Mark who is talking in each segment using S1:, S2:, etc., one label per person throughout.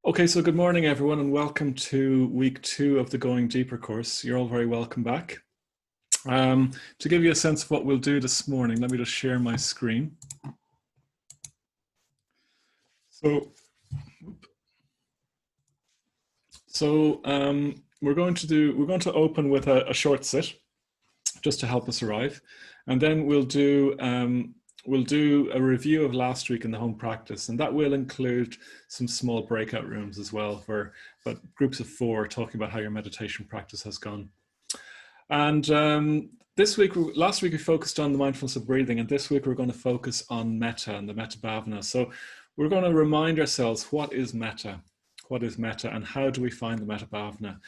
S1: Okay, so good morning everyone and welcome to week 2 of the Going Deeper course. You're all very welcome back. To give you a sense of what we'll do this morning, let me just share my screen. We're going to open with a short sit just to help us arrive, and then we'll do a review of last week in the home practice, and that will include some small breakout rooms as well for groups of 4 talking about how your meditation practice has gone. And last week we focused on the mindfulness of breathing, and this week we're going to focus on metta and the metta bhavana. So we're going to remind ourselves, what is metta? What is metta, and how do we find the metta bhavana?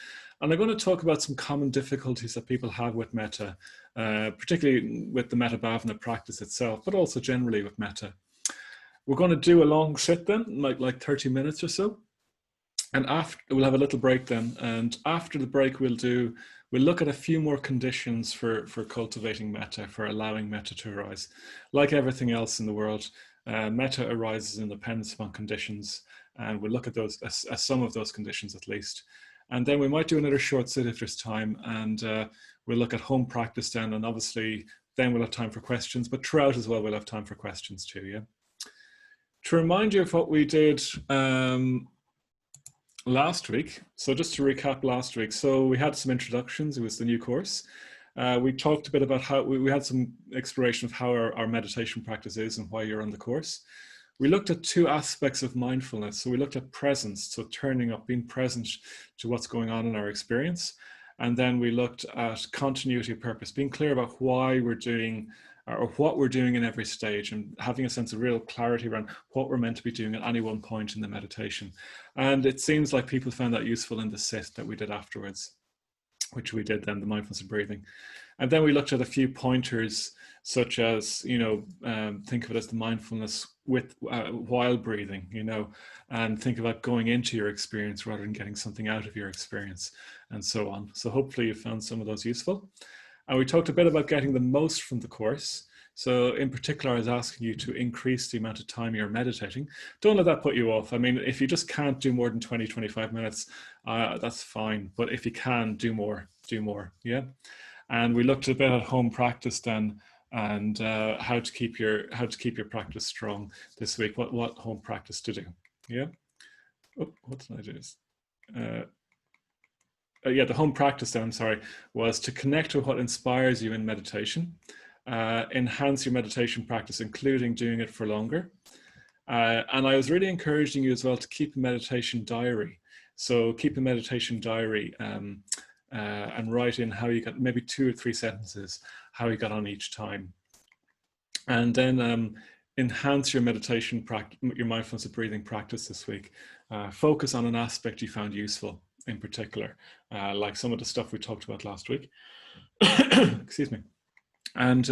S1: And I'm going to talk about some common difficulties that people have with metta, particularly with the metta bhavana practice itself, but also generally with metta. We're going to do a long sit then, like 30 minutes or so. And after, we'll have a little break then. And after the break, we'll look at a few more conditions for cultivating metta, for allowing metta to arise. Like everything else in the world, metta arises in dependence upon conditions. And we'll look at those as some of those conditions at least. And then we might do another short sit if there's time, and we'll look at home practice then, and obviously then we'll have time for questions, but throughout as well we'll have time for questions too, yeah? To remind you of what we did last week, so just to recap last week, so we had some introductions. It was the new course. We talked a bit about how we had some exploration of how our meditation practice is and why you're on the course. We looked at 2 aspects of mindfulness. So we looked at presence, so turning up, being present to what's going on in our experience. And then we looked at continuity of purpose, being clear about why we're doing or what we're doing in every stage, and having a sense of real clarity around what we're meant to be doing at any one point in the meditation. And it seems like people found that useful in the sit that we did afterwards, which we did then, the mindfulness of breathing. And then we looked at a few pointers, such as, think of it as the mindfulness while breathing, and think about going into your experience rather than getting something out of your experience, and so on. So hopefully you found some of those useful. And we talked a bit about getting the most from the course. So in particular, I was asking you to increase the amount of time you're meditating. Don't let that put you off. I mean, if you just can't do more than 20, 25 minutes, that's fine. But if you can, do more, yeah? And we looked a bit at home practice then, and how to keep your practice strong this week, what home practice to do, yeah? Oh, what did I do? Yeah, the home practice then, was to connect with what inspires you in meditation, enhance your meditation practice, including doing it for longer. And I was really encouraging you as well to keep a meditation diary. So keep a meditation diary and write in how you got, maybe 2 or 3 sentences, how you got on each time. And then enhance your meditation practice, your mindfulness of breathing practice this week. Focus on an aspect you found useful in particular, like some of the stuff we talked about last week. Excuse me. And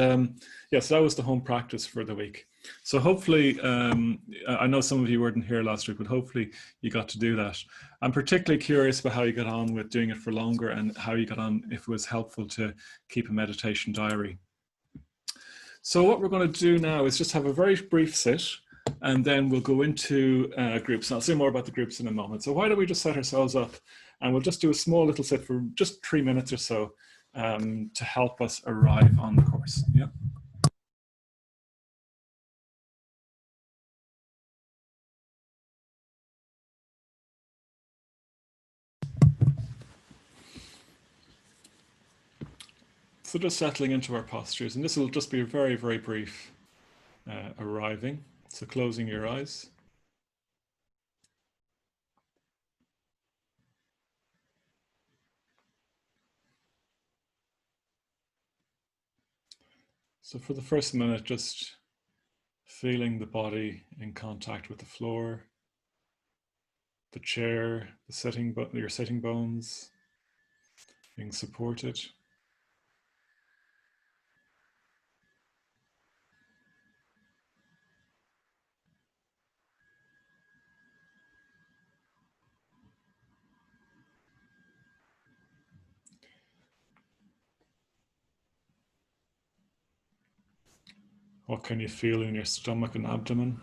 S1: yes, that was the home practice for the week. So hopefully, I know some of you weren't here last week, but hopefully you got to do that. I'm particularly curious about how you got on with doing it for longer, and how you got on, if it was helpful to keep a meditation diary. So what we're going to do now is just have a very brief sit, and then we'll go into groups. And I'll say more about the groups in a moment. So why don't we just set ourselves up, and we'll just do a small little sit for just 3 minutes or so to help us arrive on the course. Yeah. So just settling into our postures, and this will just be a very, very brief arriving. So closing your eyes. So for the first minute, just feeling the body in contact with the floor, the chair, your sitting bones, being supported. What can you feel in your stomach and abdomen?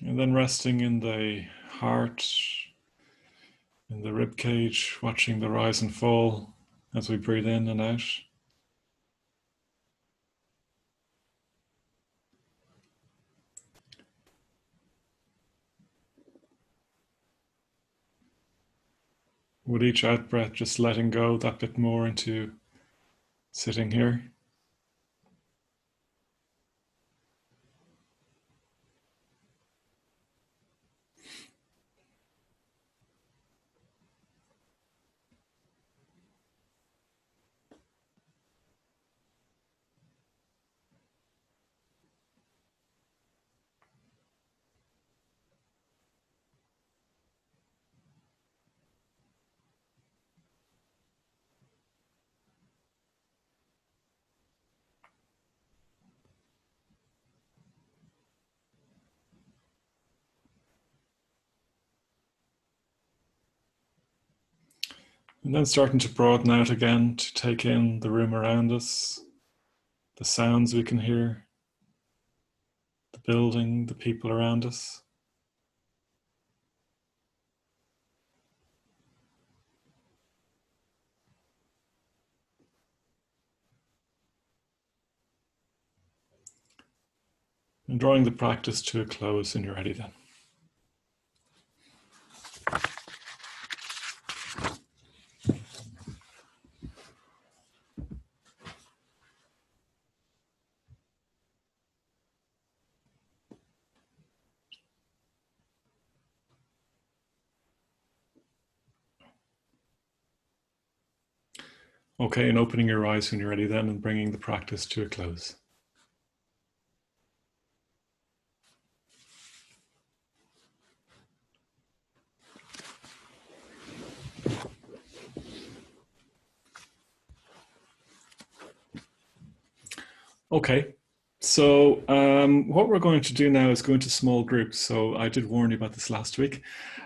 S1: And then resting in the heart, in the rib cage, watching the rise and fall as we breathe in and out. With each out breath, just letting go that bit more into sitting here. And then starting to broaden out again to take in the room around us, the sounds we can hear, the building, the people around us. And drawing the practice to a close when you're ready then. Okay, and opening your eyes when you're ready then and bringing the practice to a close. Okay, so what we're going to do now is go into small groups. So I did warn you about this last week.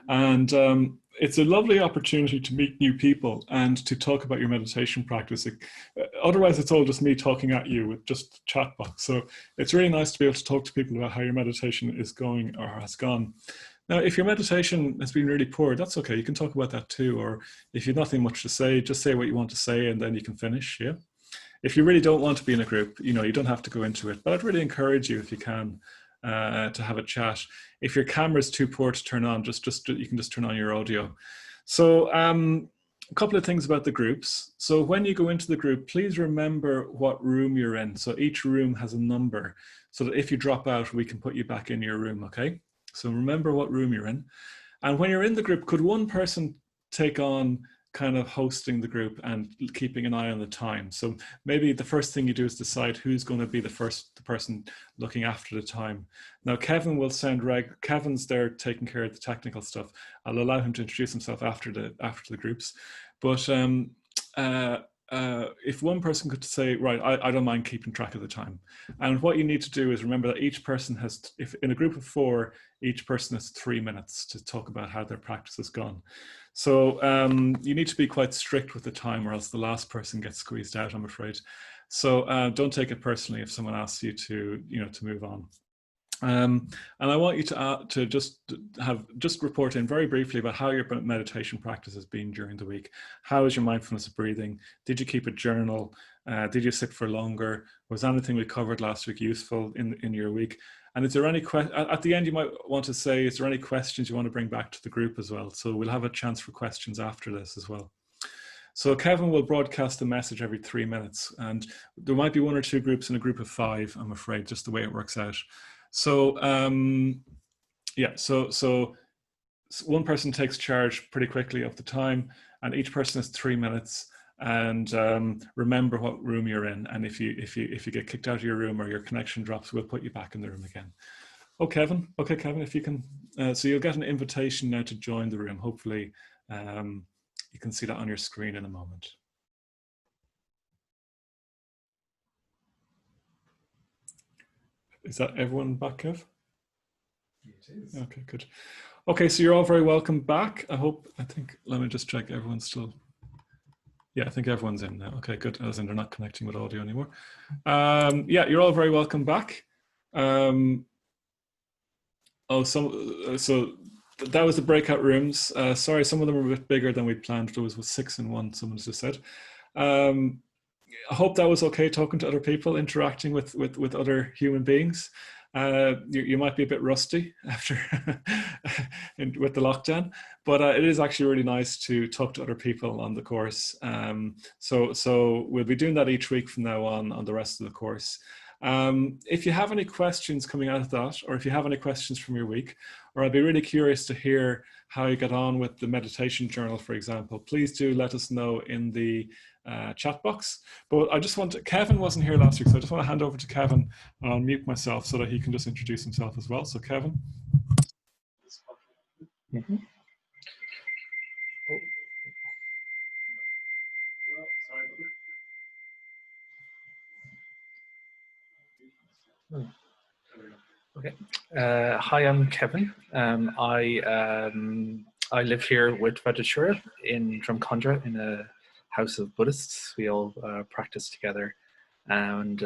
S1: And it's a lovely opportunity to meet new people and to talk about your meditation practice. Otherwise, it's all just me talking at you with just chat box. So it's really nice to be able to talk to people about how your meditation is going or has gone. Now, if your meditation has been really poor, that's okay. You can talk about that too. Or if you've nothing much to say, just say what you want to say and then you can finish, yeah? If you really don't want to be in a group, you don't have to go into it, but I'd really encourage you if you can to have a chat. If your camera is too poor to turn on, you can just turn on your audio. So a couple of things about the groups. So when you go into the group, please remember what room you're in. So each room has a number so that if you drop out, we can put you back in your room, okay? So remember what room you're in. And when you're in the group, could one person take on kind of hosting the group and keeping an eye on the time? So maybe the first thing you do is decide who's going to be the person looking after the time. Now Kevin will send Kevin's there taking care of the technical stuff. I'll allow him to introduce himself after the groups, but if one person could say, right, I don't mind keeping track of the time. And what you need to do is remember that each person has, if in a group of 4, each person has 3 minutes to talk about how their practice has gone. So you need to be quite strict with the time or else the last person gets squeezed out, I'm afraid. So don't take it personally if someone asks you to move on. And I want you to just report in very briefly about how your meditation practice has been during the week. How is your mindfulness of breathing? Did you keep a journal? Did you sit for longer? Was anything we covered last week useful in your week? And is there any at the end you might want to say, is there any questions you want to bring back to the group as well? So we'll have a chance for questions after this as well. So Kevin will broadcast a message every 3 minutes, and there might be 1 or 2 groups in a group of 5, I'm afraid, just the way it works out. So yeah, so one person takes charge pretty quickly of the time, and each person has 3 minutes. And remember what room you're in. And if you get kicked out of your room or your connection drops, we'll put you back in the room again. Oh, Kevin. Okay, Kevin, if you can. So you'll get an invitation now to join the room. Hopefully, you can see that on your screen in a moment. Is that everyone back, Kev?
S2: It is.
S1: Okay, good. Okay, so you're all very welcome back. Let me just check everyone's still. Yeah, I think everyone's in now. Okay, good. As in they're not connecting with audio anymore. Yeah, you're all very welcome back. Oh, so that was the breakout rooms. Sorry, some of them were a bit bigger than we planned. There was 6 in one, someone just said. I hope that was okay, talking to other people, interacting with other human beings. You might be a bit rusty after with the lockdown, but it is actually really nice to talk to other people on the course. So we'll be doing that each week from now on the rest of the course. If you have any questions coming out of that, or if you have any questions from your week, or I'd be really curious to hear how you get on with the meditation journal, for example, please do let us know in the chat box. But I just want to, Kevin wasn't here last week, so I just want to hand over to Kevin. I'll mute myself so that he can just introduce himself as well. So Kevin.
S3: Mm-hmm. Okay. Hi, I'm Kevin. I live here with Vajrashura in Drumcondra in a house of Buddhists. We all practice together, and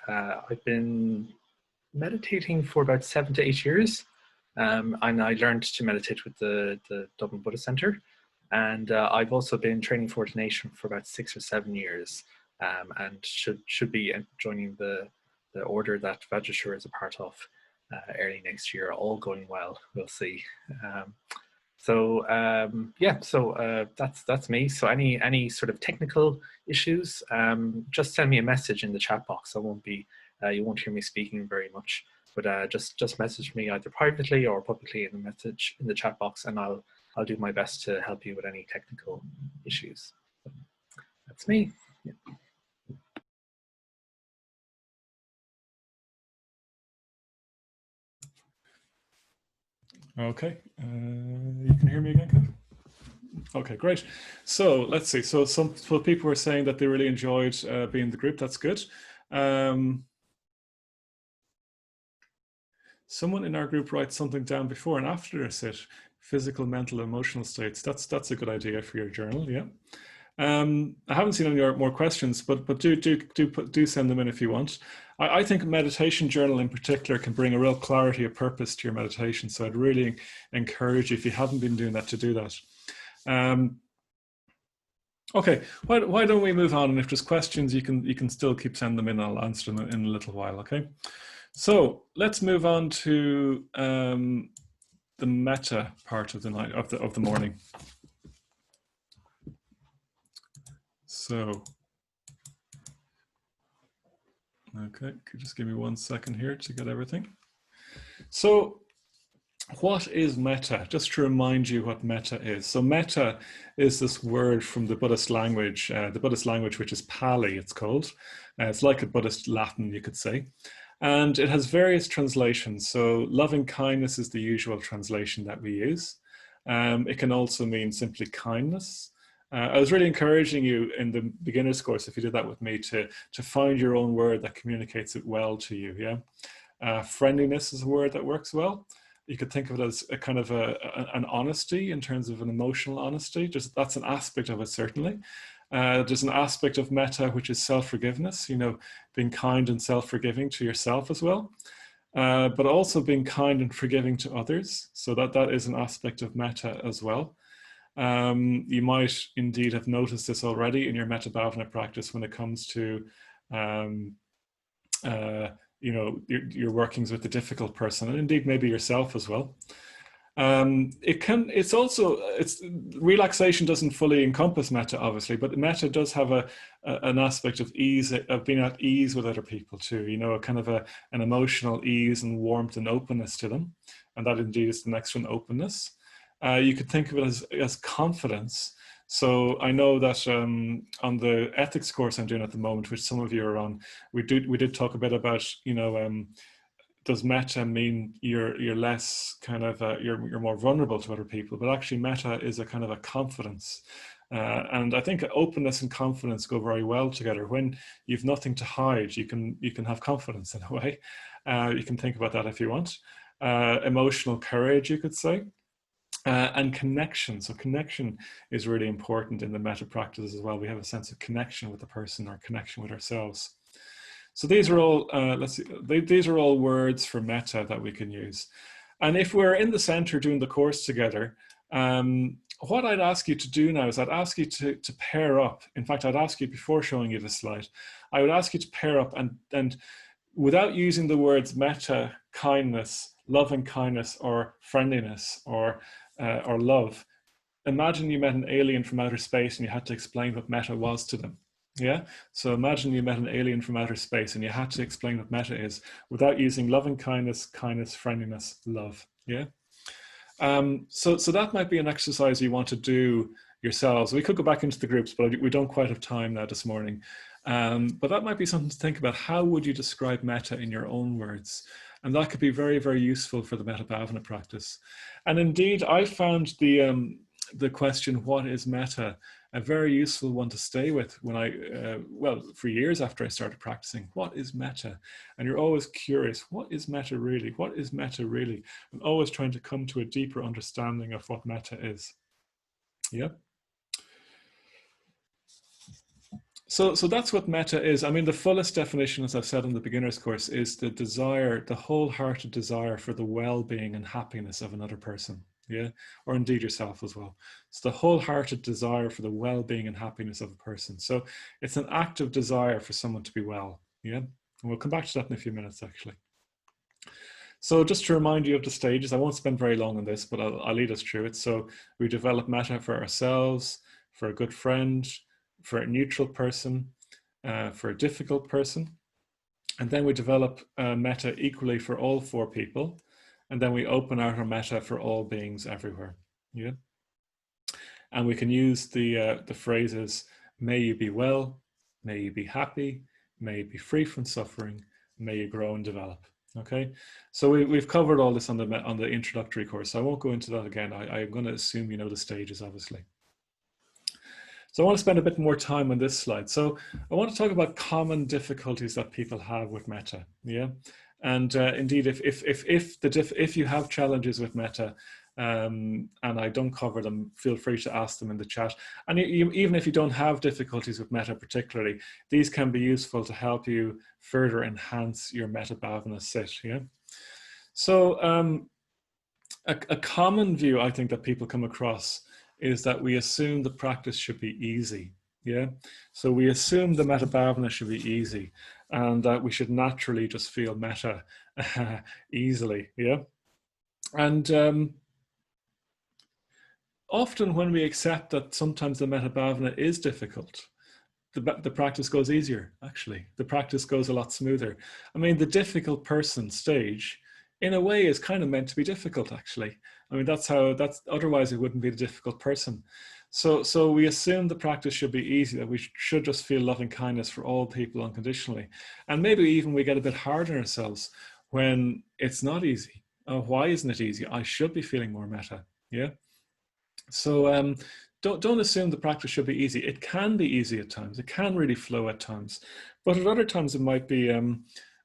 S3: I've been meditating for about 7 to 8 years, and I learned to meditate with the Dublin Buddhist Centre, and I've also been training for ordination for about 6 or 7 years, and should be joining the order that Vajrashura is a part of early next year. All going well, we'll see. That's me. So any sort of technical issues, just send me a message in the chat box. I won't be you won't hear me speaking very much, but just message me either privately or publicly in the message in the chat box, and I'll do my best to help you with any technical issues. So that's me. Yeah.
S1: Okay, you can hear me again, Kev? Okay, great. So let's see. So some people were saying that they really enjoyed being in the group. That's good. Someone in our group writes something down before and after a sit: physical, mental, emotional states. That's a good idea for your journal. Yeah. I haven't seen any more questions, but do send them in if you want. I think a meditation journal in particular can bring a real clarity of purpose to your meditation. So I'd really encourage you, if you haven't been doing that, to do that. Okay, why don't we move on? And if there's questions, you can still keep sending them in. I'll answer them in a little while. Okay, so let's move on to the metta part of the night of the morning. So, okay, could you just give me 1 second here to get everything. So, what is metta? Just to remind you what metta is. So metta is this word from the Buddhist language which is Pali, it's called. It's like a Buddhist Latin, you could say. And it has various translations. So loving kindness is the usual translation that we use. It can also mean simply kindness. I was really encouraging you in the beginner's course, if you did that with me, to find your own word that communicates it well to you. Yeah, friendliness is a word that works well. You could think of it as a kind of an honesty in terms of an emotional honesty. Just that's an aspect of it, certainly. There's an aspect of metta which is self-forgiveness, being kind and self-forgiving to yourself as well, but also being kind and forgiving to others. So that is an aspect of metta as well. You might indeed have noticed this already in your metta bhavana practice when it comes to your workings with the difficult person, and indeed maybe yourself as well. Relaxation doesn't fully encompass metta, obviously, but metta does have an aspect of ease, of being at ease with other people too, a kind of an emotional ease and warmth and openness to them. And that indeed is the next one, openness. You could think of it as confidence. So I know that on the ethics course I'm doing at the moment, which some of you are on, we did talk a bit about, does metta mean you're less kind of you're more vulnerable to other people? But actually, metta is a kind of a confidence, and I think openness and confidence go very well together. When you've nothing to hide, you can have confidence in a way. You can think about that if you want. Emotional courage, you could say. And connection. So connection is really important in the metta practice as well. We have a sense of connection with the person or connection with ourselves. So these are all, let's see, these are all words for metta that we can use. And if we're in the center doing the course together, what I'd ask you to do now is I'd ask you to pair up. In fact, I'd ask you before showing you this slide, I would ask you to pair up and without using the words metta, kindness, loving kindness, or friendliness, or love, imagine you met an alien from outer space and you had to explain what metta was to them. Yeah, so imagine you met an alien from outer space and you had to explain what metta is without using loving kindness, friendliness, love. Yeah. So that might be an exercise you want to do yourselves. We could go back into the groups, but we don't quite have time now this morning. But that might be something to think about. How would you describe metta in your own words? And that could be very, very useful for the Metta Bhavana practice. And indeed, I found the question, what is metta, a very useful one to stay with when well, for years after I started practicing. What is metta? And you're always curious, what is metta really? What is metta really? And always trying to come to a deeper understanding of what metta is. Yeah. So that's what metta is. I mean, the fullest definition, as I've said in the beginner's course, is the desire, the wholehearted desire for the well-being and happiness of another person. Yeah, or indeed yourself as well. It's the wholehearted desire for the well-being and happiness of a person. So it's an active desire for someone to be well. Yeah, and we'll come back to that in a few minutes, actually. So just to remind you of the stages, I won't spend very long on this, but I'll lead us through it. So we develop metta for ourselves, for a good friend, for a neutral person, for a difficult person. And then we develop metta equally for all four people. And then we open out our metta for all beings everywhere. Yeah. And we can use the phrases, may you be well, may you be happy, may you be free from suffering, may you grow and develop. Okay. So we've covered all this on the introductory course. So I won't go into that again. I'm going to assume you know the stages, obviously. So I want to spend a bit more time on this slide. So I want to talk about common difficulties that people have with metta. Yeah. And indeed, if you have challenges with metta, and I don't cover them, feel free to ask them in the chat. And even if you don't have difficulties with metta particularly, these can be useful to help you further enhance your metta bhavana sit. Yeah. So a common view I think that people come across is that we assume the practice should be easy. Yeah. So we assume the metta bhavana should be easy, and that we should naturally just feel metta easily. Yeah. And often when we accept that sometimes the metta bhavana is difficult, the practice goes easier, actually. The practice goes a lot smoother. I mean, the difficult person stage, in a way, is kind of meant to be difficult, actually. I mean, otherwise it wouldn't be the difficult person. So we assume the practice should be easy, that we should just feel loving kindness for all people unconditionally. And maybe even we get a bit hard on ourselves when it's not easy. Oh, why isn't it easy? I should be feeling more metta. Yeah. So don't assume the practice should be easy. It can be easy at times. It can really flow at times. But at other times it might be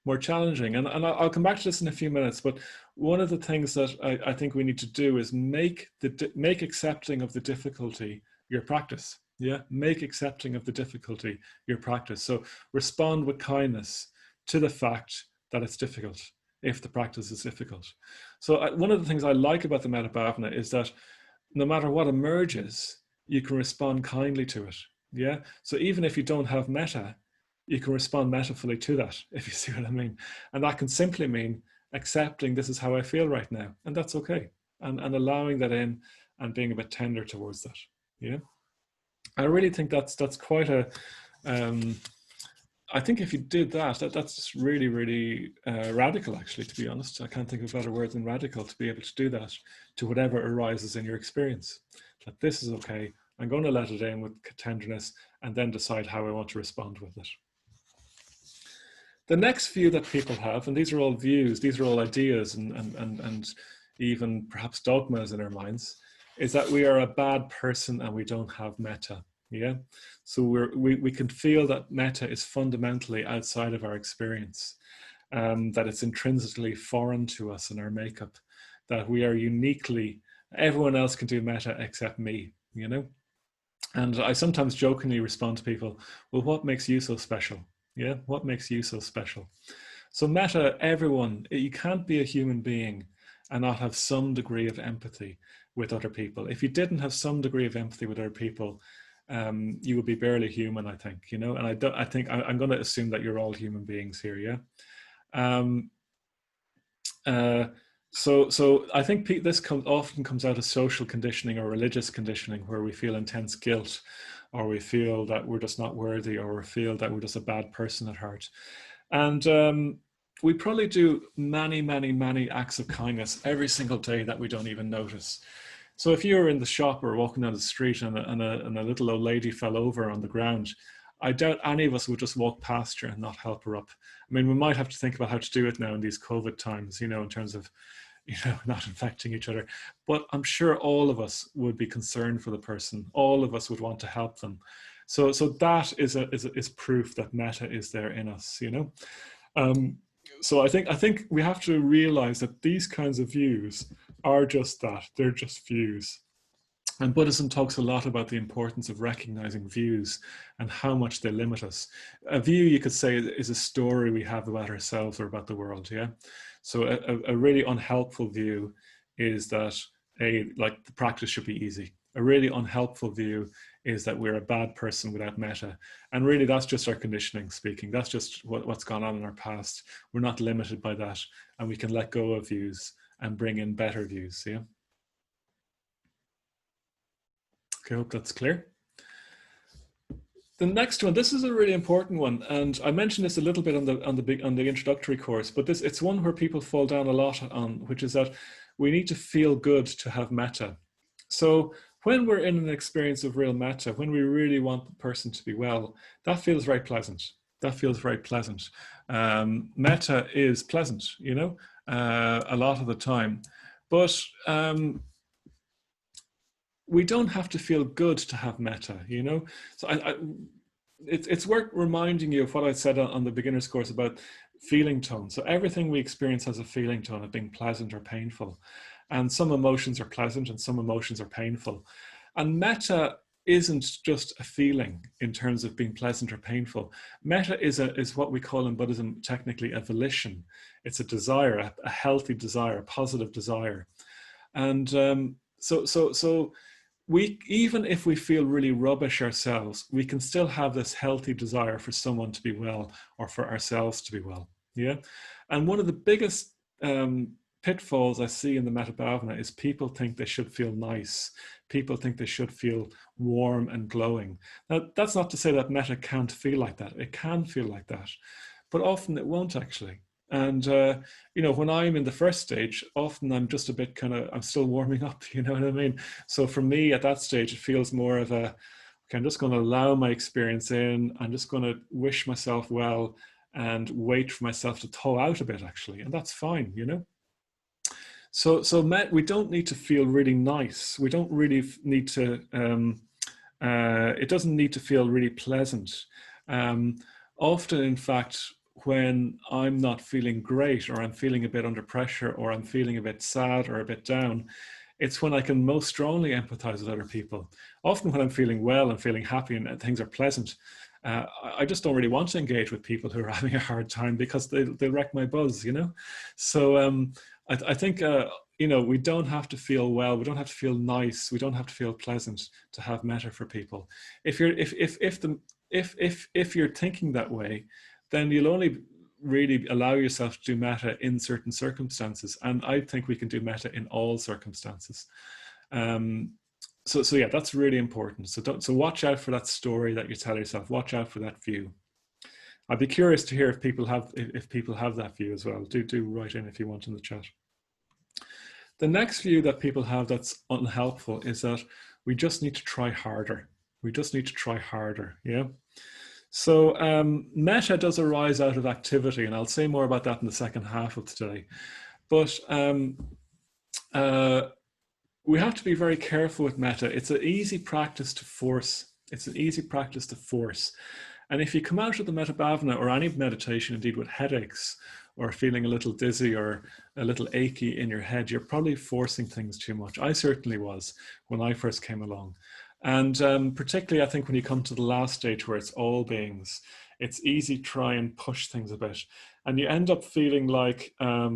S1: more challenging. And I'll come back to this in a few minutes, but one of the things that I think we need to do is make accepting of the difficulty your practice. Yeah, make accepting of the difficulty your practice. So respond with kindness to the fact that it's difficult, if the practice is difficult. So one of the things I like about the Metta Bhavana is that no matter what emerges, you can respond kindly to it. Yeah, so even if you don't have metta, you can respond metafully to that, if you see what I mean. And that can simply mean accepting this is how I feel right now, and that's okay. And allowing that in and being a bit tender towards that. Yeah. I really think that's quite a, I think if you did that's just really, really radical, actually, to be honest. I can't think of a better word than radical, to be able to do that to whatever arises in your experience. That this is okay, I'm going to let it in with tenderness and then decide how I want to respond with it. The next view that people have, and these are all views, these are all ideas and even perhaps dogmas in our minds, is that we are a bad person and we don't have metta. Yeah, so we can feel that metta is fundamentally outside of our experience, that it's intrinsically foreign to us in our makeup, that we are uniquely, everyone else can do metta except me, you know. And I sometimes jokingly respond to people, well, what makes you so special? Yeah, what makes you so special? So Metta, everyone, you can't be a human being and not have some degree of empathy with other people. If you didn't have some degree of empathy with other people, you would be barely human, I think, you know. And I think I'm going to assume that you're all human beings here, yeah. Um, so I think this often comes out of social conditioning or religious conditioning, where we feel intense guilt, or we feel that we're just not worthy, or we feel that we're just a bad person at heart. And we probably do many, many, many acts of kindness every single day that we don't even notice. So if you're in the shop or walking down the street and a little old lady fell over on the ground, I doubt any of us would just walk past her and not help her up. I mean, we might have to think about how to do it now in these COVID times, you know, in terms of, you know, not infecting each other. But I'm sure all of us would be concerned for the person. All of us would want to help them. So that is proof that Metta is there in us, you know. So I think we have to realize that these kinds of views are just that. They're just views. And Buddhism talks a lot about the importance of recognizing views and how much they limit us. A view, you could say, is a story we have about ourselves or about the world, yeah? So a really unhelpful view is that like the practice should be easy. A really unhelpful view is that we're a bad person without metta. And really that's just our conditioning speaking. That's just what's gone on in our past. We're not limited by that, and we can let go of views and bring in better views, yeah? Okay, I hope that's clear. The next one, this is a really important one, and I mentioned this a little bit on the introductory course, but it's one where people fall down a lot on, which is that we need to feel good to have metta. So when we're in an experience of real metta, when we really want the person to be well, that feels very pleasant. That feels very pleasant. Metta is pleasant, you know, a lot of the time, but we don't have to feel good to have metta, you know. So it's worth reminding you of what I said on the beginner's course about feeling tone. So everything we experience has a feeling tone of being pleasant or painful, and some emotions are pleasant and some emotions are painful. And metta isn't just a feeling in terms of being pleasant or painful. Metta is what we call in Buddhism technically a volition. It's a desire, a healthy desire, a positive desire. And so we, even if we feel really rubbish ourselves, we can still have this healthy desire for someone to be well or for ourselves to be well. Yeah. And one of the biggest pitfalls I see in the Metta Bhavana is people think they should feel nice. People think they should feel warm and glowing. Now, that's not to say that Metta can't feel like that. It can feel like that, but often it won't actually. And, you know, when I'm in the first stage, often I'm just a bit I'm still warming up, you know what I mean? So for me at that stage, it feels more of okay, I'm just going to allow my experience in. I'm just going to wish myself well and wait for myself to thaw out a bit actually. And that's fine, you know? So we don't need to feel really nice. We don't really need to, it doesn't need to feel really pleasant. Often, in fact, when I'm not feeling great, or I'm feeling a bit under pressure, or I'm feeling a bit sad or a bit down, it's when I can most strongly empathize with other people. Often when I'm feeling well and feeling happy and things are pleasant, I just don't really want to engage with people who are having a hard time because they'll wreck my buzz, you know? So I think, you know, we don't have to feel well, we don't have to feel nice, we don't have to feel pleasant to have metta for people. If you're thinking that way, then you'll only really allow yourself to do metta in certain circumstances. And I think we can do metta in all circumstances. So yeah, that's really important. So watch out for that story that you tell yourself. Watch out for that view. I'd be curious to hear if people have that view as well. Do write in if you want in the chat. The next view that people have that's unhelpful is that we just need to try harder. We just need to try harder. Yeah. So metta does arise out of activity, and I'll say more about that in the second half of today. But we have to be very careful with metta. It's an easy practice to force. It's an easy practice to force. And if you come out of the Metta Bhavana or any meditation indeed with headaches or feeling a little dizzy or a little achy in your head, you're probably forcing things too much. I certainly was when I first came along. And particularly, I think when you come to the last stage where it's all beings, it's easy to try and push things a bit. And you end up feeling like a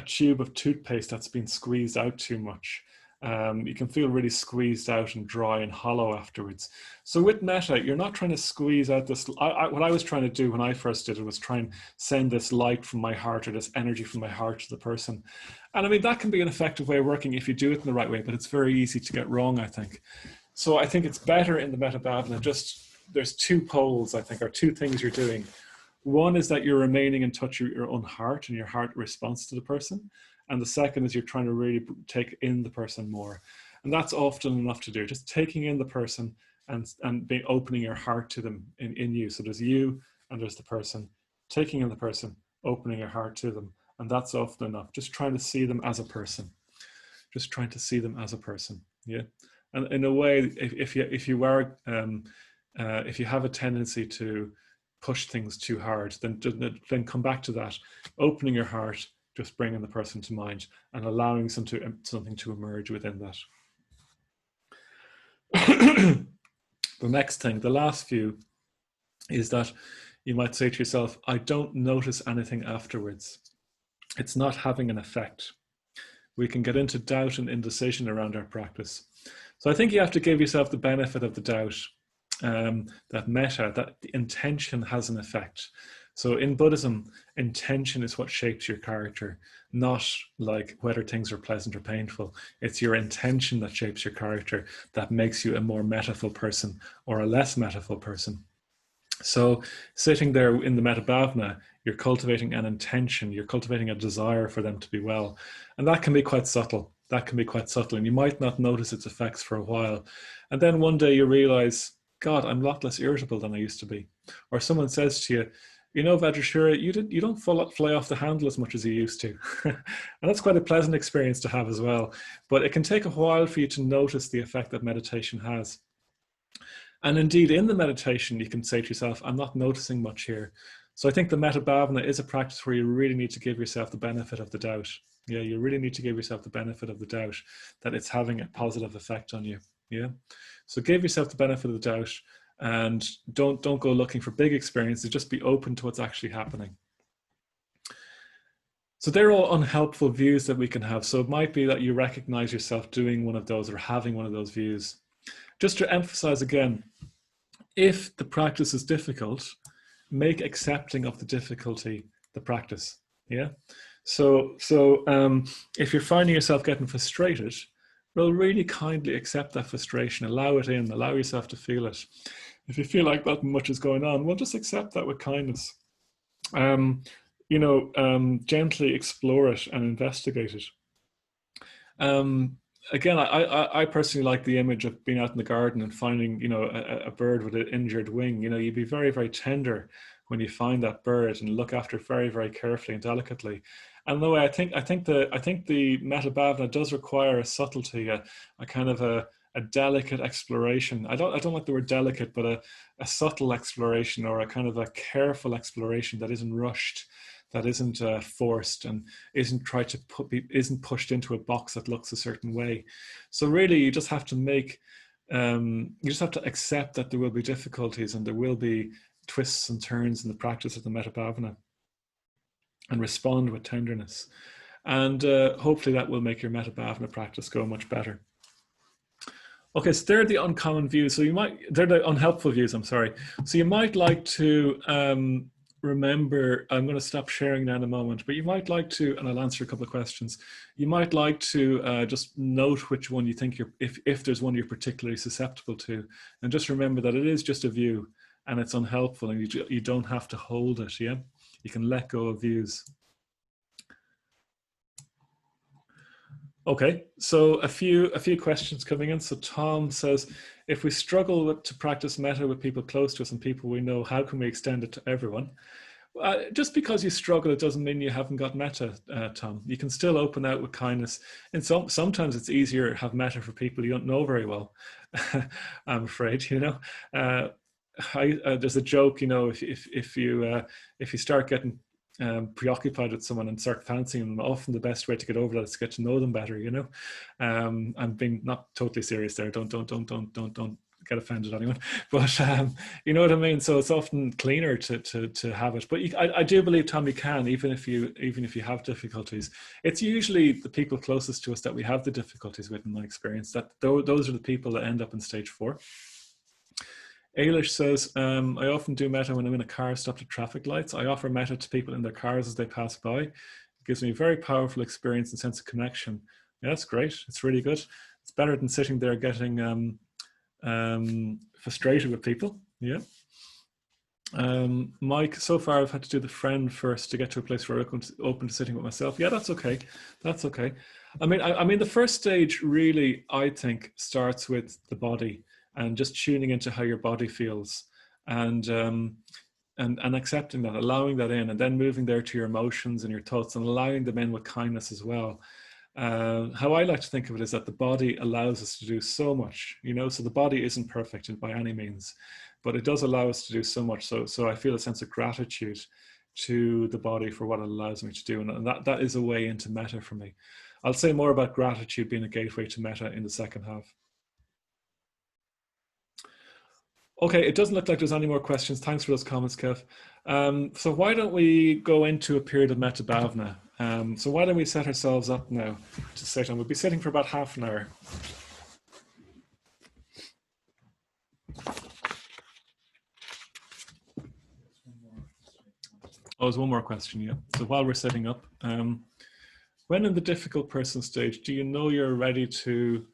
S1: tube of toothpaste that's been squeezed out too much. You can feel really squeezed out and dry and hollow afterwards. So with Metta, you're not trying to squeeze out this. What I was trying to do when I first did it was try and send this light from my heart, or this energy from my heart, to the person. And I mean, that can be an effective way of working if you do it in the right way, but it's very easy to get wrong, I think. So I think it's better in the Metta Bhavana, there's two poles, I think, or two things you're doing. One is that you're remaining in touch with your own heart and your heart response to the person. And the second is you're trying to really take in the person more. And that's often enough to do, just taking in the person and opening your heart to them in you. So there's you and there's the person, taking in the person, opening your heart to them. And that's often enough. Just trying to see them as a person. Just trying to see them as a person. Yeah. And in a way, if you have a tendency to push things too hard, then come back to that, opening your heart, just bringing the person to mind and allowing something to emerge within that. The next thing, the last few, is that you might say to yourself, I don't notice anything afterwards. It's not having an effect. We can get into doubt and indecision around our practice. So I think you have to give yourself the benefit of the doubt, that metta, that the intention has an effect. So in Buddhism, intention is what shapes your character, not like whether things are pleasant or painful. It's your intention that shapes your character, that makes you a more mettaful person or a less mettaful person. So sitting there in the Metta Bhavana, you're cultivating an intention, you're cultivating a desire for them to be well. And that can be quite subtle. And you might not notice its effects for a while. And then one day you realize, God, I'm a lot less irritable than I used to be. Or someone says to you, you know, Vajrashura, you don't fly off the handle as much as you used to. And that's quite a pleasant experience to have as well. But it can take a while for you to notice the effect that meditation has. And indeed, in the meditation, you can say to yourself, I'm not noticing much here. So I think the Metta Bhavana is a practice where you really need to give yourself the benefit of the doubt. Yeah, you really need to give yourself the benefit of the doubt that it's having a positive effect on you. Yeah. So give yourself the benefit of the doubt and don't go looking for big experiences. Just be open to what's actually happening. So they're all unhelpful views that we can have. So it might be that you recognize yourself doing one of those or having one of those views. Just to emphasize again, if the practice is difficult, make accepting of the difficulty the practice. Yeah. So if you're finding yourself getting frustrated, well, really kindly accept that frustration, allow it in, allow yourself to feel it. If you feel like not much is going on, well, just accept that with kindness. Gently explore it and investigate it. Again, I personally like the image of being out in the garden and finding, a bird with an injured wing. You'd be very, very tender when you find that bird and look after it very, very carefully and delicately. And the way I think the Metta Bhavana does require a subtlety, a kind of a delicate exploration. I don't like the word delicate, but a subtle exploration, or a kind of a careful exploration that isn't rushed, that isn't forced, and isn't pushed into a box that looks a certain way. So really, you just have to accept that there will be difficulties and there will be twists and turns in the practice of the Metta Bhavana, and respond with tenderness. And hopefully that will make your Metta Bhavana practice go much better. Okay, so they're the uncommon views. So they're the unhelpful views, I'm sorry. So you might like to remember, I'm going to stop sharing now in a moment, but you might like to, and I'll answer a couple of questions. You might like to just note which one you think if there's one you're particularly susceptible to, and just remember that it is just a view and it's unhelpful, and you don't have to hold it. Yeah, you can let go of views. Okay, so a few questions coming in. So Tom says, if we struggle to practice metta with people close to us and people we know, how can we extend it to everyone? Just because you struggle, it doesn't mean you haven't got metta, Tom. You can still open out with kindness. And sometimes it's easier to have metta for people you don't know very well, I'm afraid, there's a joke, if you start getting preoccupied with someone and start fancying them, often the best way to get over that is to get to know them better. I'm being not totally serious there. Don't get offended anyone, but you know what I mean. So it's often cleaner to have it. But I do believe, Tom, you can, even if you have difficulties. It's usually the people closest to us that we have the difficulties with, in my experience. That those are the people that end up in stage 4. Ailish says, I often do metta when I'm in a car stopped at traffic lights. I offer metta to people in their cars as they pass by. It gives me a very powerful experience and sense of connection. Yeah, that's great. It's really good. It's better than sitting there getting frustrated with people. Yeah. Mike, so far I've had to do the friend first to get to a place where I'm open to sitting with myself. Yeah, that's okay. That's okay. I mean, the first stage really, I think, starts with the body and just tuning into how your body feels, and accepting that, allowing that in, and then moving there to your emotions and your thoughts and allowing them in with kindness as well. How I like to think of it is that the body allows us to do so much, you know, so the body isn't perfect by any means, but it does allow us to do so much. So I feel a sense of gratitude to the body for what it allows me to do. And that is a way into metta for me. I'll say more about gratitude being a gateway to metta in the second half. Okay, it doesn't look like there's any more questions. Thanks for those comments, Kev. So why don't we go into a period of metta bhavana? So why don't we set ourselves up now to sit, and we'll be sitting for about half an hour. Oh, there's one more question, yeah. So while we're setting up, when in the difficult person stage, do you know you're ready to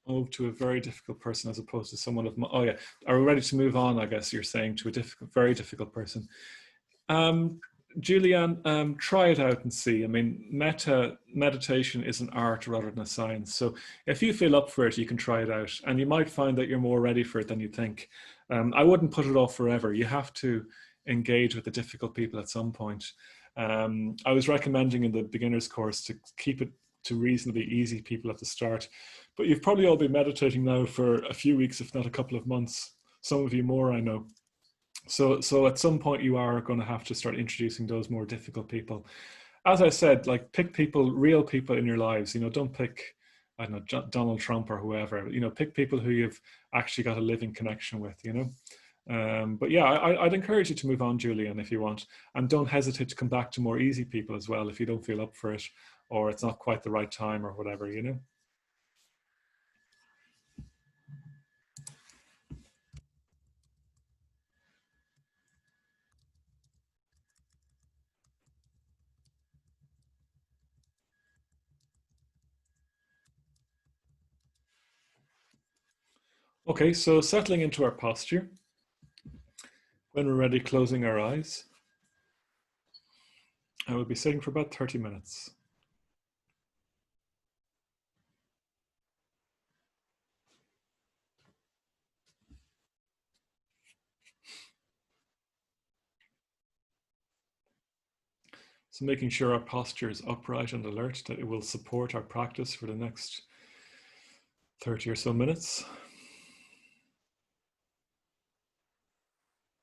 S1: move to a very difficult person as opposed to someone of, oh yeah, are we ready to move on, I guess you're saying, to a very difficult person? Julianne, try it out and see. I mean, meditation is an art rather than a science. So if you feel up for it, you can try it out, and you might find that you're more ready for it than you think. I wouldn't put it off forever. You have to engage with the difficult people at some point. I was recommending in the beginner's course to keep it to reasonably easy people at the start, but you've probably all been meditating now for a few weeks, if not a couple of months. Some of you more, I know. So at some point you are going to have to start introducing those more difficult people. As I said, like, pick people, real people in your lives. You know, don't pick, I don't know, Donald Trump or whoever. You know, pick people who you've actually got a living connection with, you know. But yeah, I'd encourage you to move on, Julian, if you want. And don't hesitate to come back to more easy people as well if you don't feel up for it, or it's not quite the right time or whatever, you know. Okay, so settling into our posture. When we're ready, closing our eyes. I will be sitting for about 30 minutes. So making sure our posture is upright and alert, that it will support our practice for the next 30 or so minutes.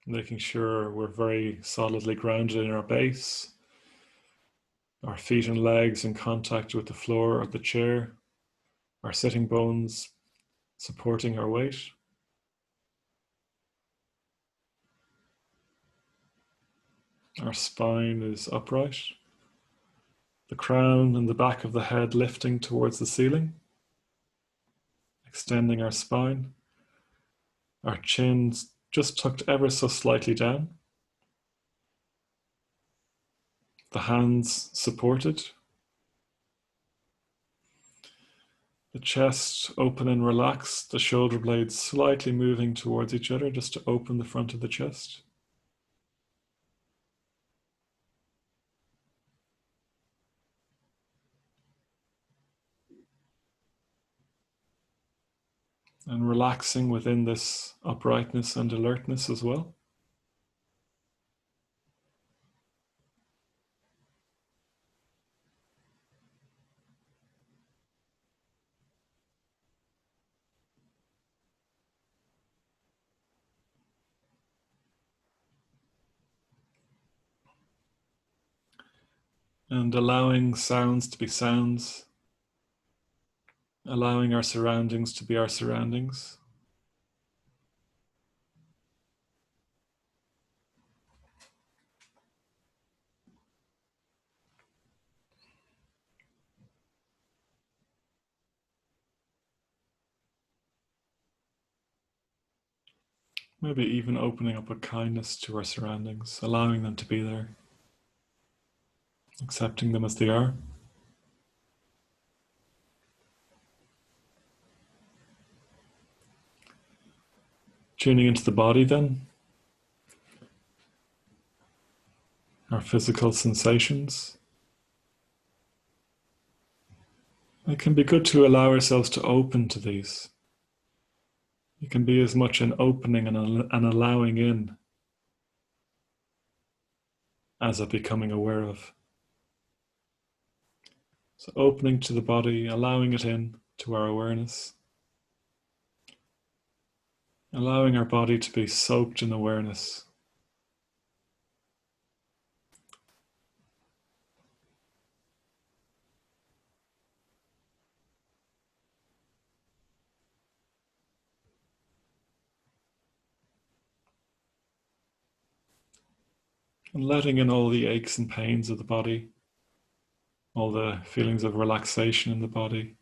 S1: Making sure we're very solidly grounded in our base, our feet and legs in contact with the floor or the chair, our sitting bones supporting our weight. Our spine is upright. The crown and the back of the head lifting towards the ceiling, extending our spine. Our chin's just tucked ever so slightly down. The hands supported. The chest open and relaxed, the shoulder blades slightly moving towards each other just to open the front of the chest. And relaxing within this uprightness and alertness as well. And allowing sounds to be sounds. Allowing our surroundings to be our surroundings. Maybe even opening up with kindness to our surroundings, allowing them to be there, accepting them as they are. Tuning into the body then, our physical sensations. It can be good to allow ourselves to open to these. It can be as much an opening and an allowing in as a becoming aware of. So opening to the body, allowing it in to our awareness. Allowing our body to be soaked in awareness. And letting in all the aches and pains of the body, all the feelings of relaxation in the body,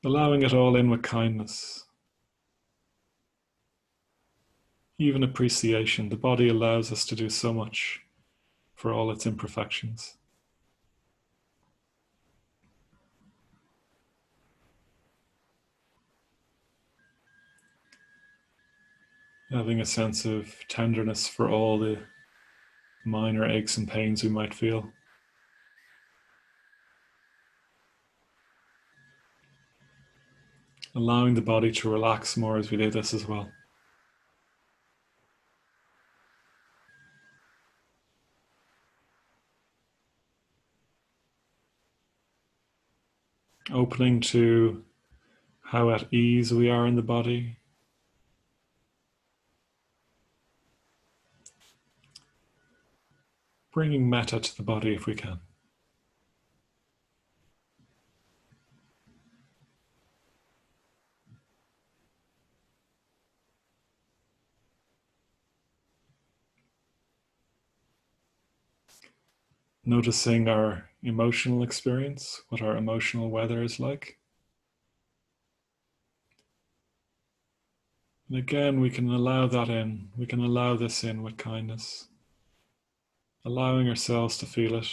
S1: allowing it all in with kindness. Even appreciation. The body allows us to do so much for all its imperfections. Having a sense of tenderness for all the minor aches and pains we might feel. Allowing the body to relax more as we do this as well. Opening to how at ease we are in the body. Bringing metta to the body if we can. Noticing our emotional experience, what our emotional weather is like. And again, we can allow that in. We can allow this in with kindness. Allowing ourselves to feel it.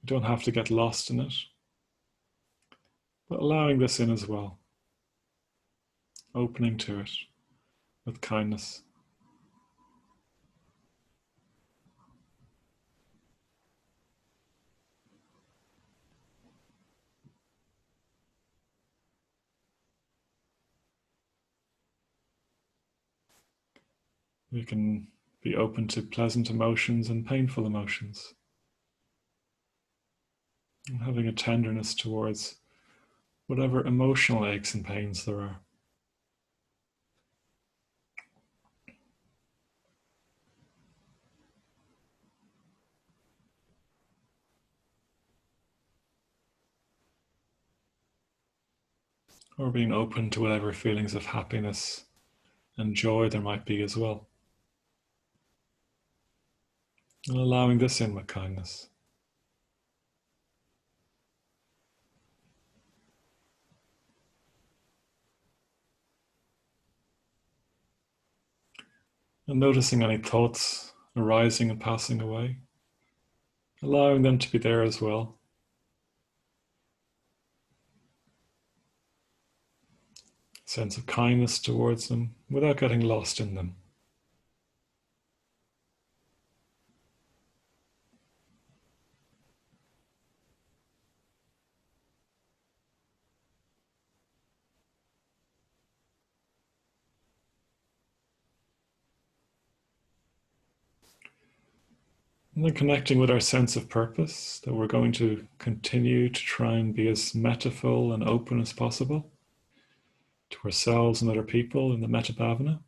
S1: We don't have to get lost in it. But allowing this in as well. Opening to it with kindness. We can be open to pleasant emotions and painful emotions. And having a tenderness towards whatever emotional aches and pains there are. Or being open to whatever feelings of happiness and joy there might be as well. And allowing this in with kindness. And noticing any thoughts arising and passing away. Allowing them to be there as well. Sense of kindness towards them without getting lost in them. And then connecting with our sense of purpose, that we're going to continue to try and be as mettaful and open as possible to ourselves and other people in the Metta Bhavana.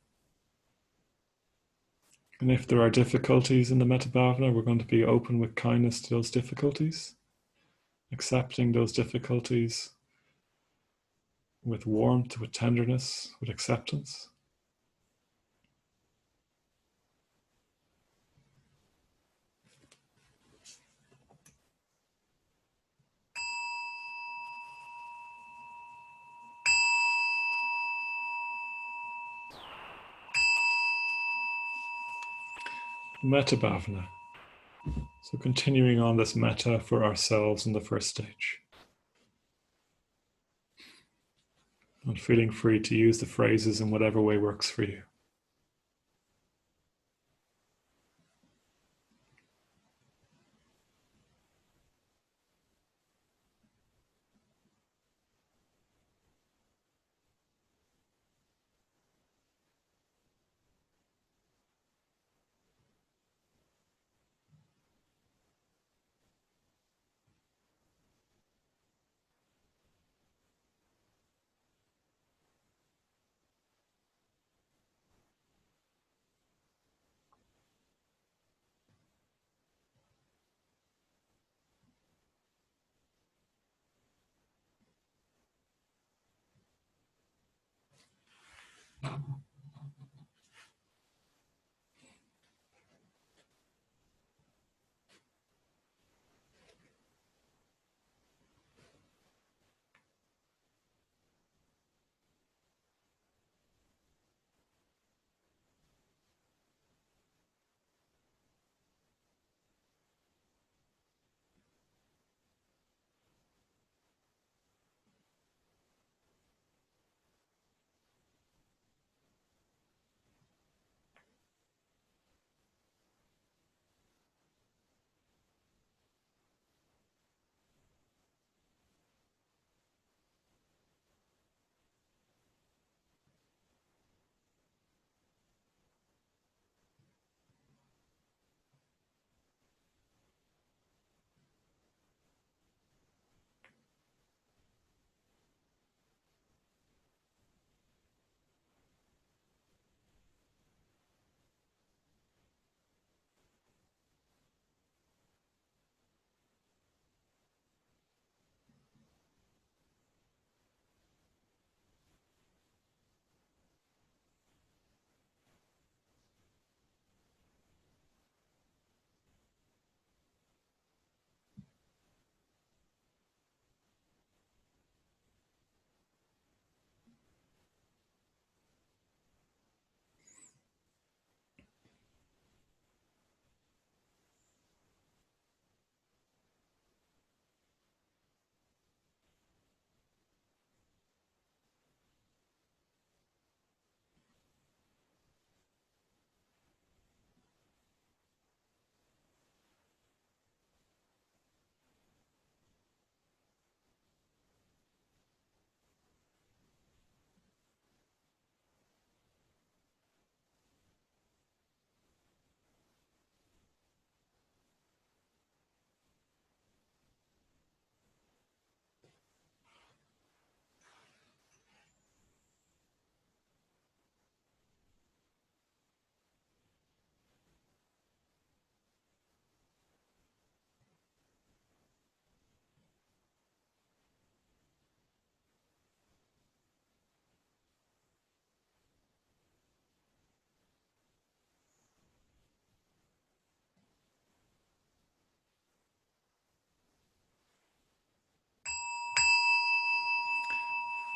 S1: And if there are difficulties in the Metta Bhavana, we're going to be open with kindness to those difficulties, accepting those difficulties with warmth, with tenderness, with acceptance. Metta Bhavana. So continuing on this metta for ourselves in the first stage. And feeling free to use the phrases in whatever way works for you.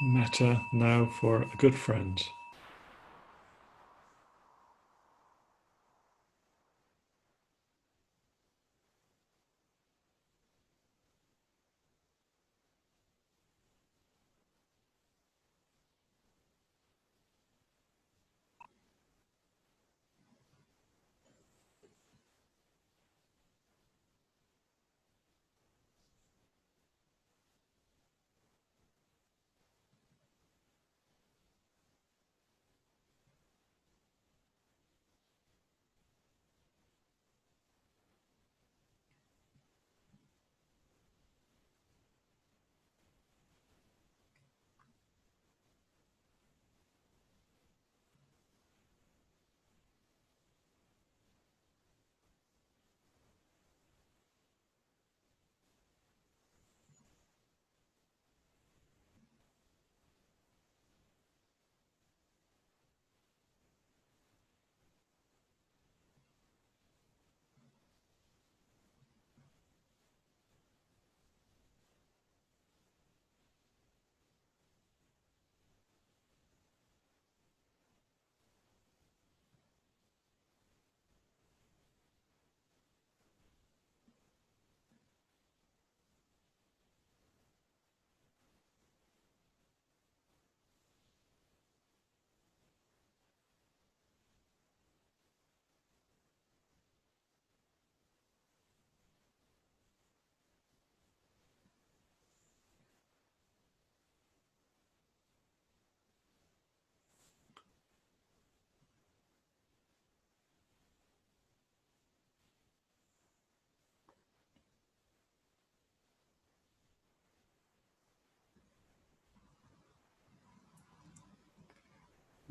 S1: Metta now for a good friend.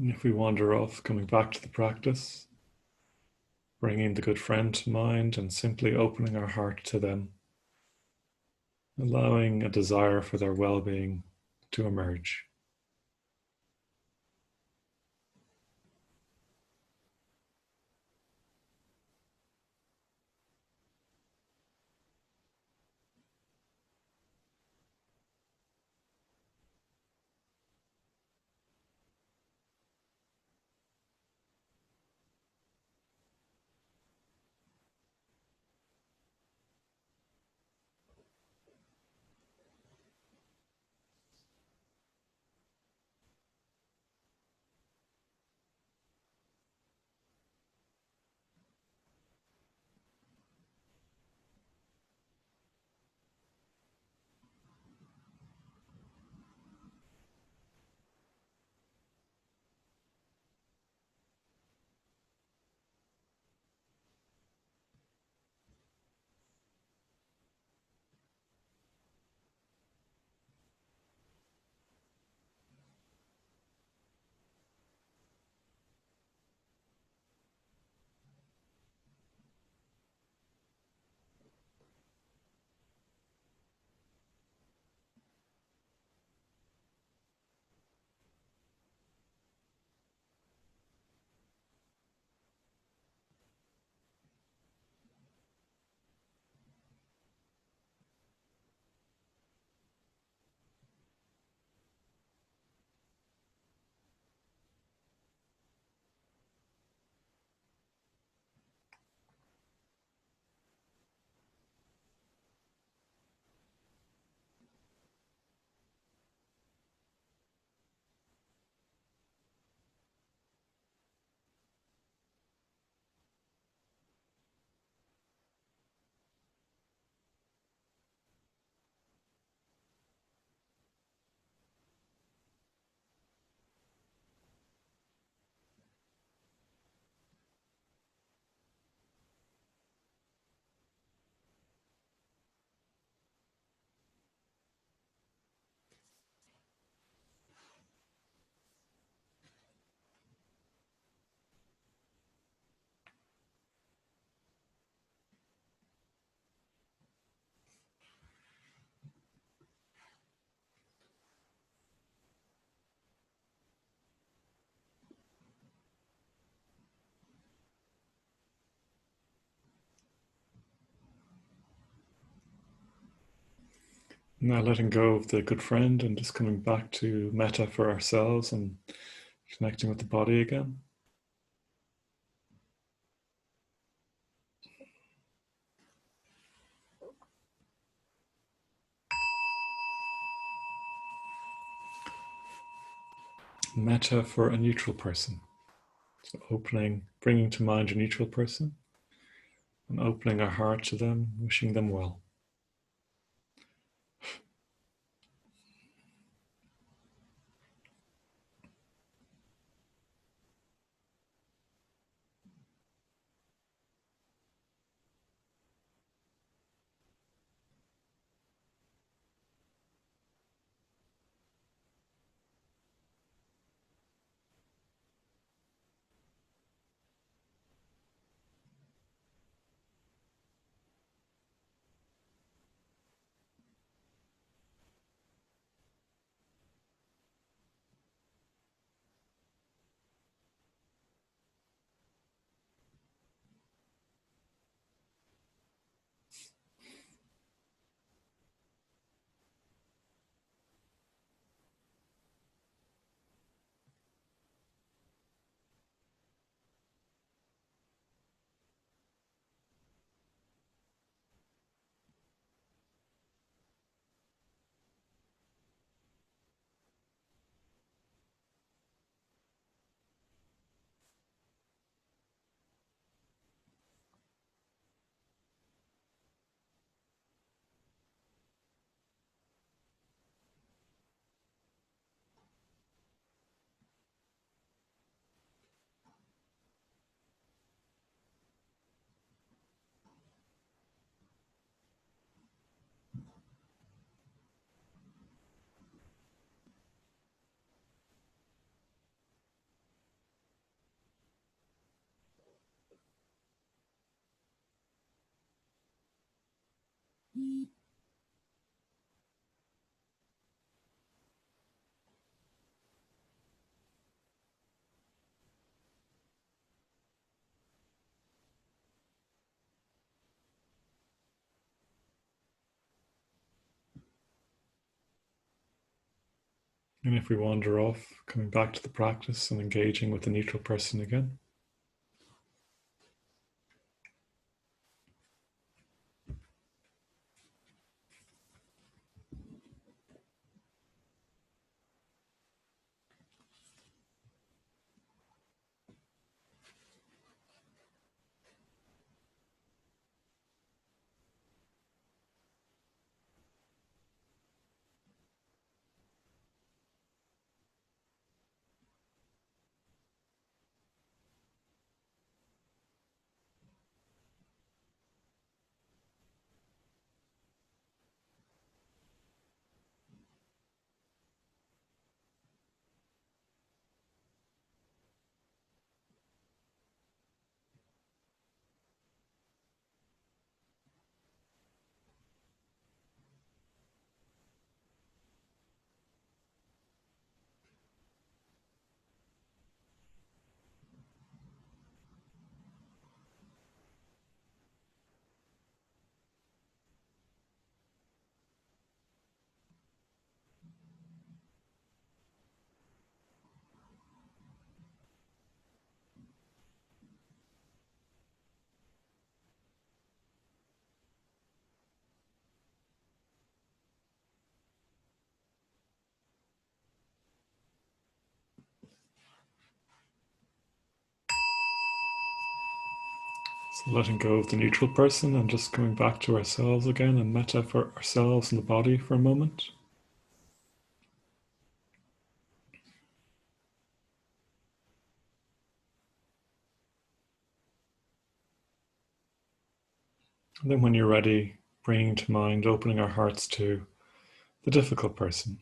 S1: And if we wander off, coming back to the practice, bringing the good friend to mind and simply opening our heart to them, allowing a desire for their well-being to emerge. Now letting go of the good friend and just coming back to metta for ourselves and connecting with the body again. Metta for a neutral person. So opening, bringing to mind a neutral person and opening our heart to them, wishing them well. And if we wander off, coming back to the practice and engaging with the neutral person again. So letting go of the neutral person and just coming back to ourselves again, and metta for ourselves and the body for a moment. And then when you're ready, bringing to mind, opening our hearts to the difficult person.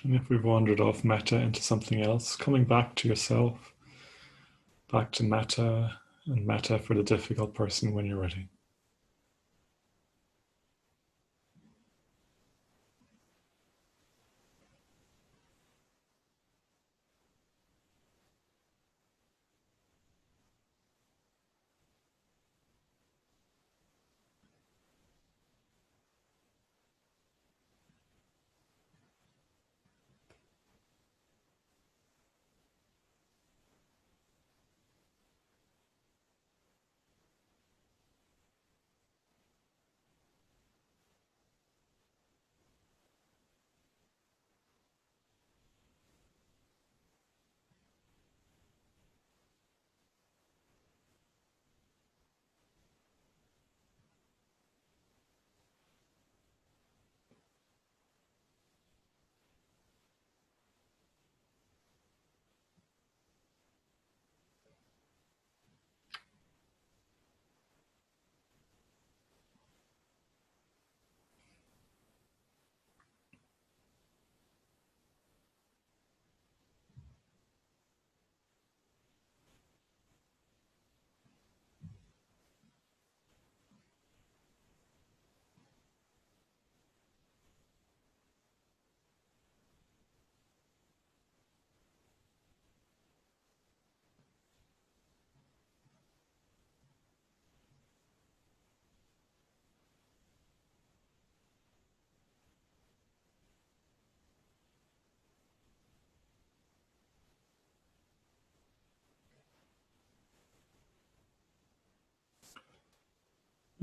S1: And if we've wandered off metta into something else, coming back to yourself, back to metta, and metta for the difficult person when you're ready.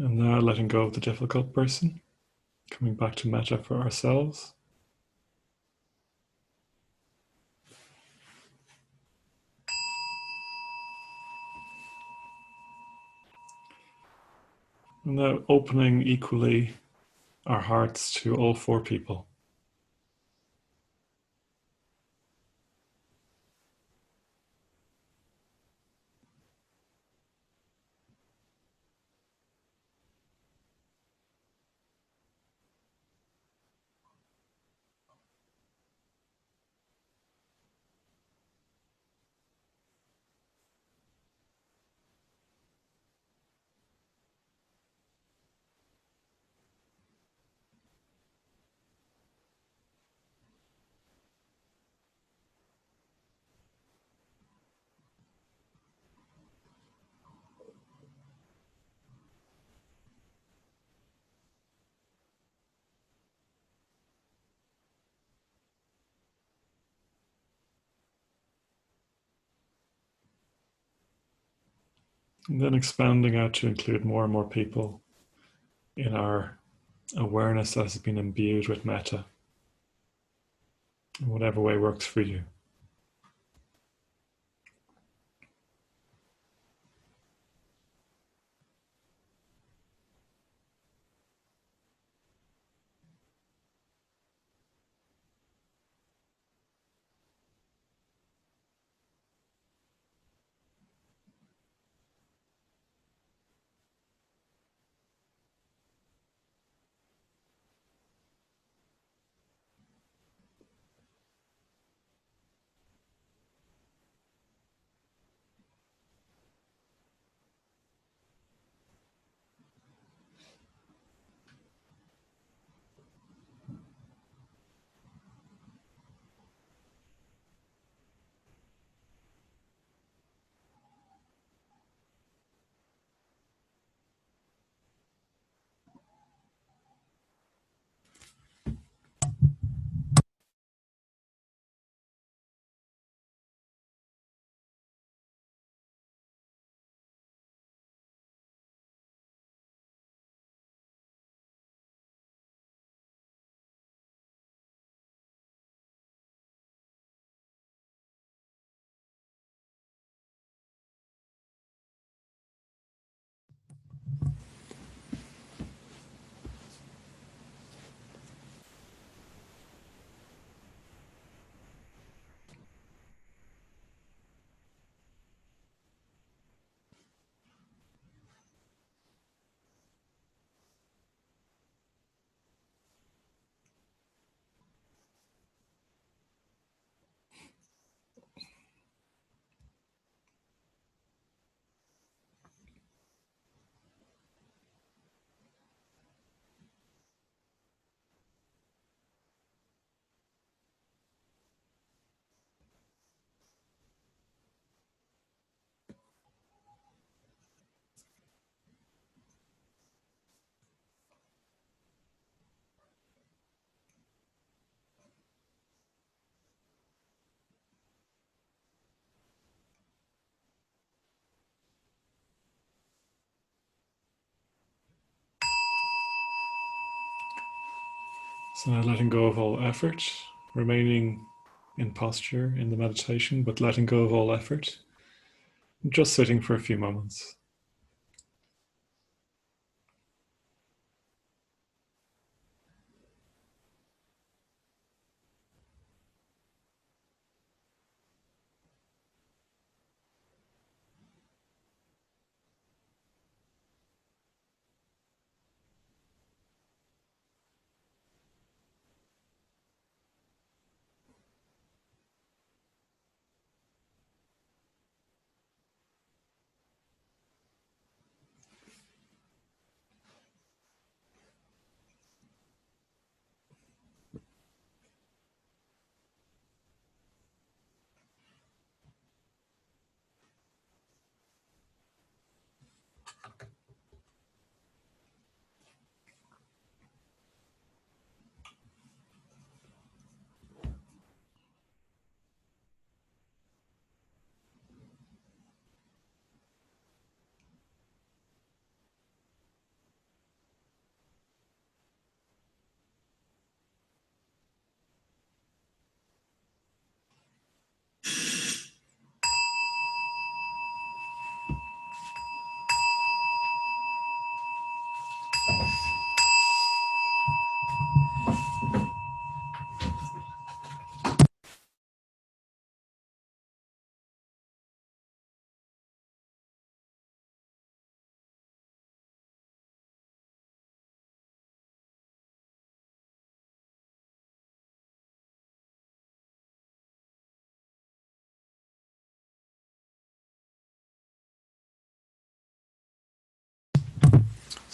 S1: And now letting go of the difficult person, coming back to metta for ourselves. And now opening equally our hearts to all four people. And then expanding out to include more and more people in our awareness that has been imbued with metta, in whatever way works for you. So now letting go of all effort, remaining in posture in the meditation, but letting go of all effort, just sitting for a few moments.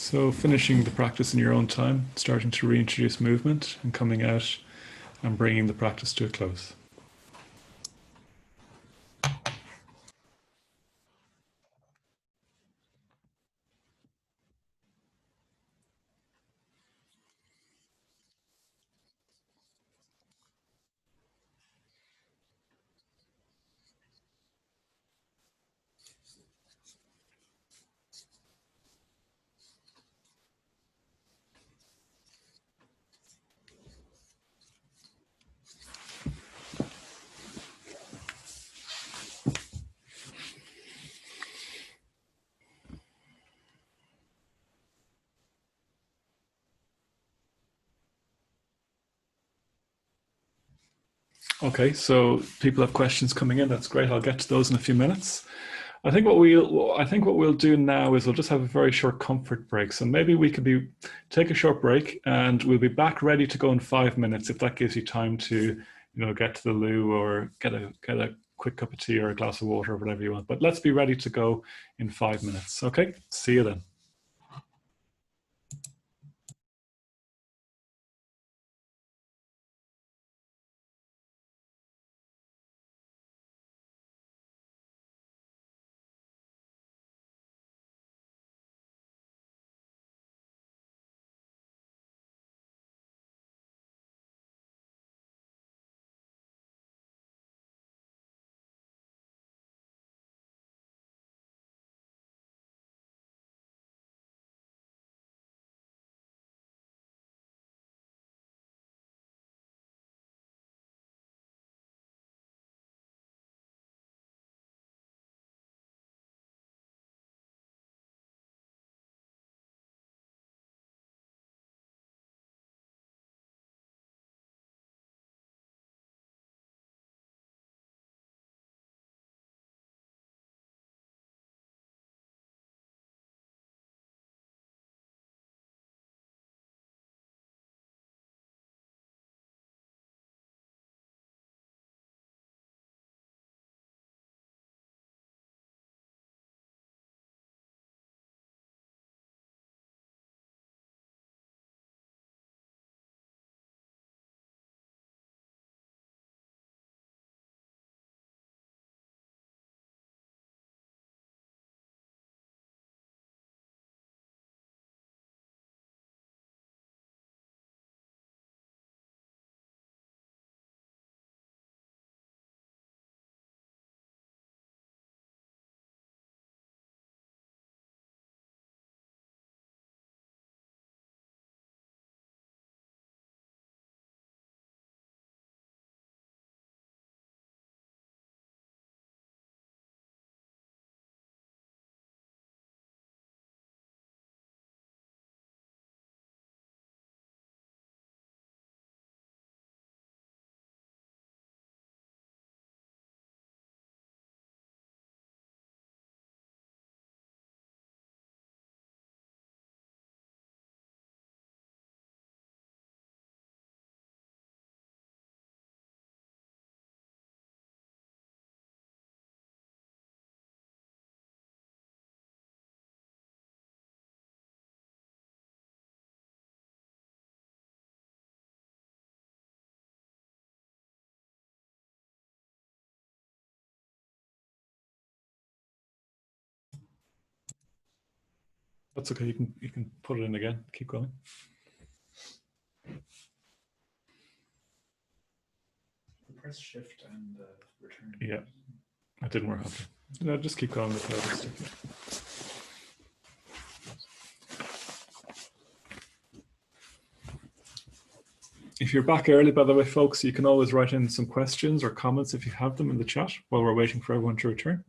S1: So finishing the practice in your own time, starting to reintroduce movement and coming out and bringing the practice to a close. Okay, so people have questions coming in. That's great. I'll get to those in a few minutes. I think what we'll do now is we'll just have a very short comfort break. So maybe we could take a short break, and we'll be back ready to go in 5 minutes if that gives you time to, get to the loo or get a quick cup of tea or a glass of water or whatever you want. But let's be ready to go in 5 minutes. Okay, see you then. That's okay. You can put it in again. Keep going.
S2: Press shift and return.
S1: Yeah, it didn't work. Okay. No, just keep going with that. If you're back early, by the way, folks, you can always write in some questions or comments if you have them in the chat while we're waiting for everyone to return.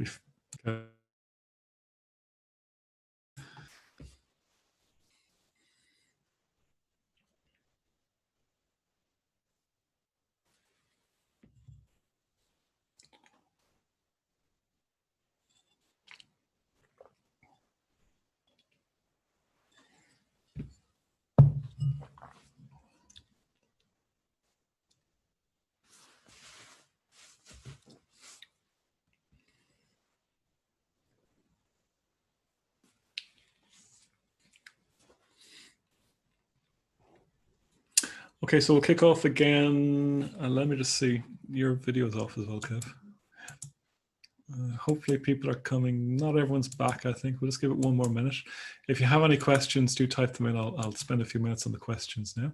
S1: Okay. Okay, so we'll kick off again. Let me just see. Your video's off as well, Kev. Hopefully people are coming. Not everyone's back, I think. We'll just give it one more minute. If you have any questions, do type them in. I'll spend a few minutes on the questions now.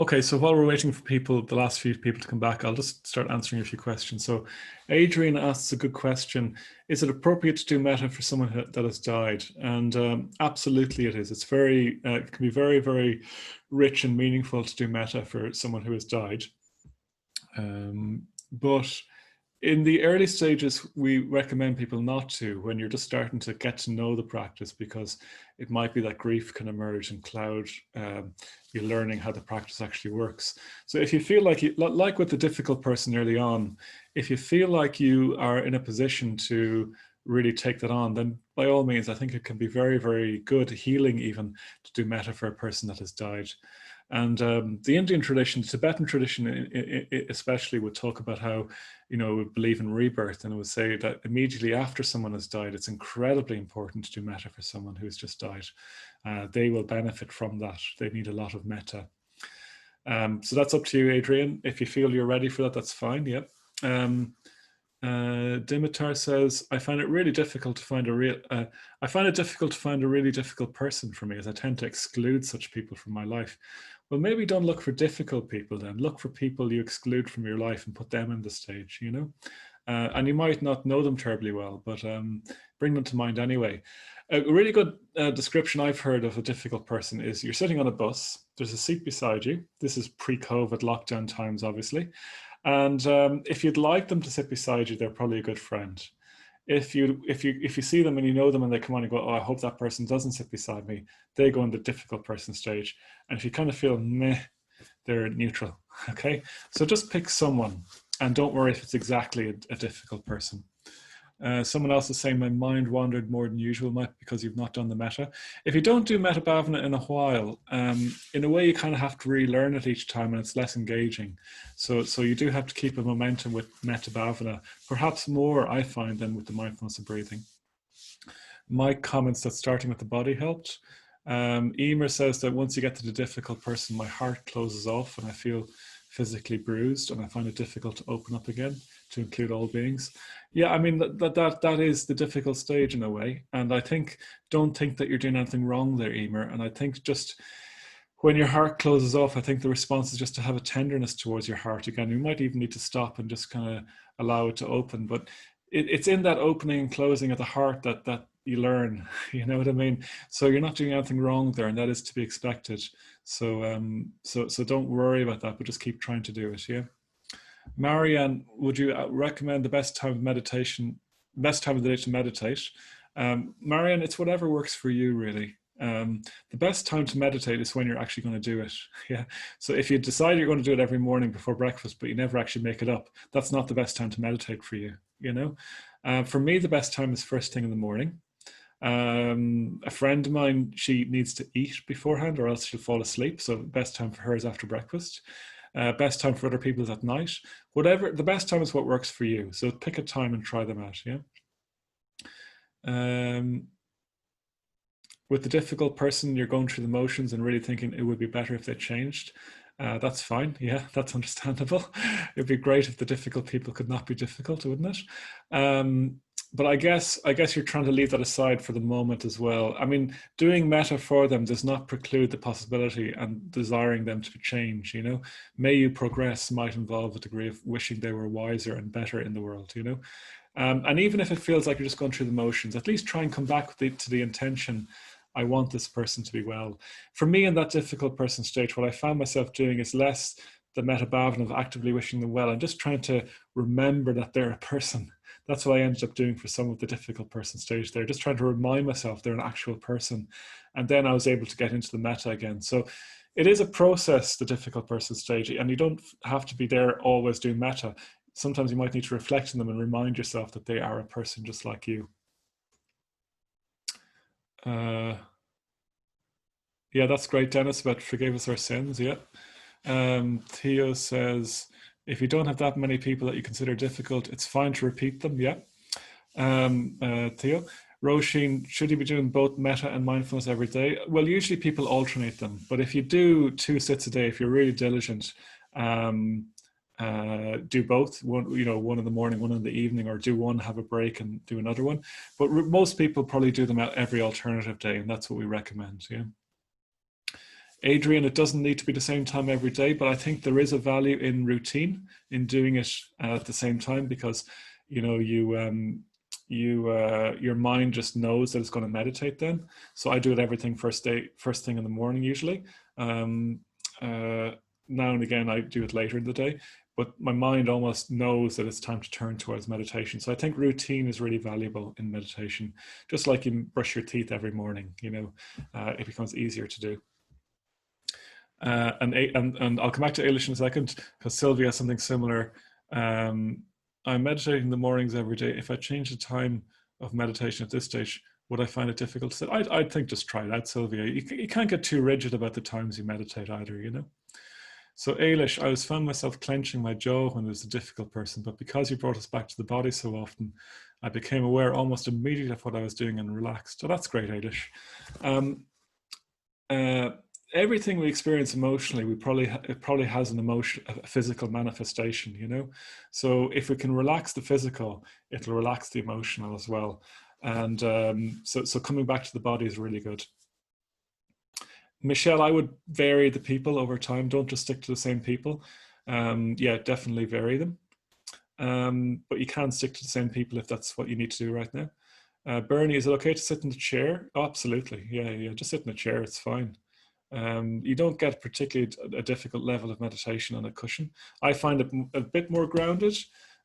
S1: Okay, so while we're waiting for people, the last few people to come back, I'll just start answering a few questions. So Adrian asks a good question. Is it appropriate to do metta for someone that has died? And absolutely it is. It's very, it can be very, very rich and meaningful to do metta for someone who has died. But in the early stages, we recommend people not to when you're just starting to get to know the practice, because it might be that grief can emerge and cloud you're learning how the practice actually works. So if you feel like, like with the difficult person early on, if you feel like you are in a position to really take that on, then by all means, I think it can be very, very good, healing even, to do metta for a person that has died. And the Indian tradition, the Tibetan tradition especially, would talk about how, you know, would believe in rebirth, and it would say that immediately after someone has died, it's incredibly important to do metta for someone who has just died. They will benefit from that. They need a lot of metta. So that's up to you, Adrian. If you feel you're ready for that, that's fine. Yep. Dimitar says, I find it really difficult to find a really difficult person for me, as I tend to exclude such people from my life. Well, maybe don't look for difficult people then. Look for people you exclude from your life and put them in the stage, you know? And you might not know them terribly well, but bring them to mind anyway. A really good description I've heard of a difficult person is you're sitting on a bus, there's a seat beside you. This is pre-COVID lockdown times, obviously. And if you'd like them to sit beside you, they're probably a good friend. If you see them and you know them and they come on and go, oh, I hope that person doesn't sit beside me, they go in the difficult person stage. And if you kind of feel meh, they're neutral. Okay, so just pick someone and don't worry if it's exactly a difficult person. Someone else is saying my mind wandered more than usual, Mike, because you've not done the metta. If you don't do metta bhavana in a while, in a way you kind of have to relearn it each time, and it's less engaging. So you do have to keep a momentum with metta bhavana, perhaps more, I find, than with the mindfulness of breathing. Mike comments that starting with the body helped. Emer says that once you get to the difficult person, my heart closes off and I feel physically bruised, and I find it difficult to open up again to include all beings. Yeah, I mean, that is the difficult stage in a way. And I think, don't think that you're doing anything wrong there, Emer. And I think just when your heart closes off, I think the response is just to have a tenderness towards your heart again. You might even need to stop and just kind of allow it to open. But it's in that opening and closing of the heart that you learn, you know what I mean? So you're not doing anything wrong there, and that is to be expected. So so don't worry about that, but just keep trying to do it, yeah? Marianne, would you recommend the best time of meditation, best time of the day to meditate? Marianne, it's whatever works for you, really. The best time to meditate is when you're actually going to do it. Yeah. So if you decide you're going to do it every morning before breakfast, but you never actually make it up, that's not the best time to meditate for you, you know? For me, the best time is first thing in the morning. A friend of mine, she needs to eat beforehand or else she'll fall asleep. So best time for her is after breakfast. Best time for other people is at night. Whatever, the best time is what works for you. So pick a time and try them out, yeah? With the difficult person, you're going through the motions and really thinking it would be better if they changed. That's fine, yeah, that's understandable. It'd be great if the difficult people could not be difficult, wouldn't it? But I guess you're trying to leave that aside for the moment as well. I mean, doing metta for them does not preclude the possibility and desiring them to change, you know. May you progress might involve a degree of wishing they were wiser and better in the world, you know. And even if it feels like you're just going through the motions, at least try and come back to the intention, I want this person to be well. For me, in that difficult person stage, what I found myself doing is less the metta bhavana of actively wishing them well and just trying to remember that they're a person. That's what I ended up doing for some of the difficult person stage there, just trying to remind myself they're an actual person. And then I was able to get into the metta again. So it is a process, the difficult person stage, and you don't have to be there always doing metta. Sometimes you might need to reflect on them and remind yourself that they are a person just like you. Yeah, that's great, Dennis, about forgive us our sins. Yeah. Theo says, if you don't have that many people that you consider difficult, it's fine to repeat them. Yeah. Theo. Roisin, should you be doing both metta and mindfulness every day? Well, usually people alternate them, but if you do 2 sits a day, if you're really diligent, do both. One in the morning, one in the evening, or do one, have a break, and do another one. But most people probably do them every alternative day, and that's what we recommend. Yeah. Adrian, it doesn't need to be the same time every day, but I think there is a value in routine, in doing it at the same time, because your mind just knows that it's going to meditate then. So I do it everything first thing in the morning usually. Now and again I do it later in the day, but my mind almost knows that it's time to turn towards meditation. So I think routine is really valuable in meditation. Just like you brush your teeth every morning, it becomes easier to do. And I'll come back to Eilish in a second, because Sylvia has something similar. I'm meditating in the mornings every day. If I change the time of meditation at this stage, would I find it difficult to sit? I think just try that, Sylvia. You can't get too rigid about the times you meditate either, So Eilish, I found myself clenching my jaw when I was a difficult person, but because you brought us back to the body so often, I became aware almost immediately of what I was doing and relaxed. So that's great, Eilish. Everything we experience emotionally, it probably has a physical manifestation, So if we can relax the physical, it'll relax the emotional as well. And so coming back to the body is really good. Michelle, I would vary the people over time. Don't just stick to the same people. Yeah, definitely vary them. But you can stick to the same people if that's what you need to do right now. Bernie, is it okay to sit in the chair? Oh, absolutely. Yeah, just sit in a chair. It's fine. You don't get particularly a difficult level of meditation on a cushion. I find it a bit more grounded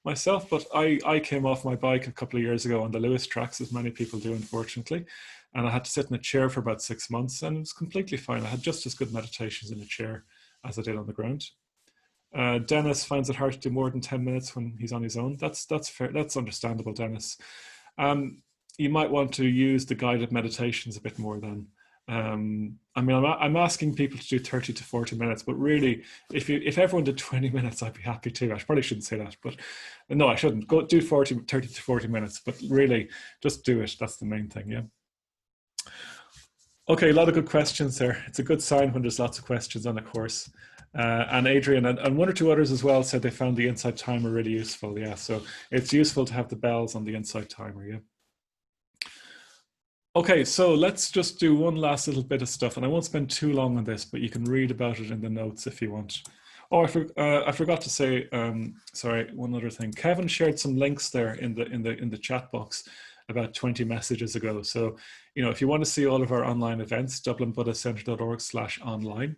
S1: myself, but I came off my bike a couple of years ago on the Lewis tracks, as many people do, unfortunately, and I had to sit in a chair for about 6 months, and it was completely fine. I had just as good meditations in a chair as I did on the ground. Dennis finds it hard to do more than 10 minutes when he's on his own. That's fair. That's understandable, Dennis. You might want to use the guided meditations a bit more then. I'm asking people to do 30 to 40 minutes, but really, if everyone did 20 minutes, I'd be happy too. I probably shouldn't say that, but no, I shouldn't. Go do 30 to 40 minutes, but really, just do it. That's the main thing, yeah. Okay, a lot of good questions there. It's a good sign when there's lots of questions on a course. And Adrian and 1 or 2 others as well said they found the Insight Timer really useful. Yeah, so it's useful to have the bells on the Insight Timer, yeah. Okay, so let's just do one last little bit of stuff, and I won't spend too long on this, but you can read about it in the notes if you want. Oh, I forgot to say, sorry, one other thing. Kevin shared some links there in the chat box about 20 messages ago. So, if you want to see all of our online events, dublinbuddhistcentre.org/online,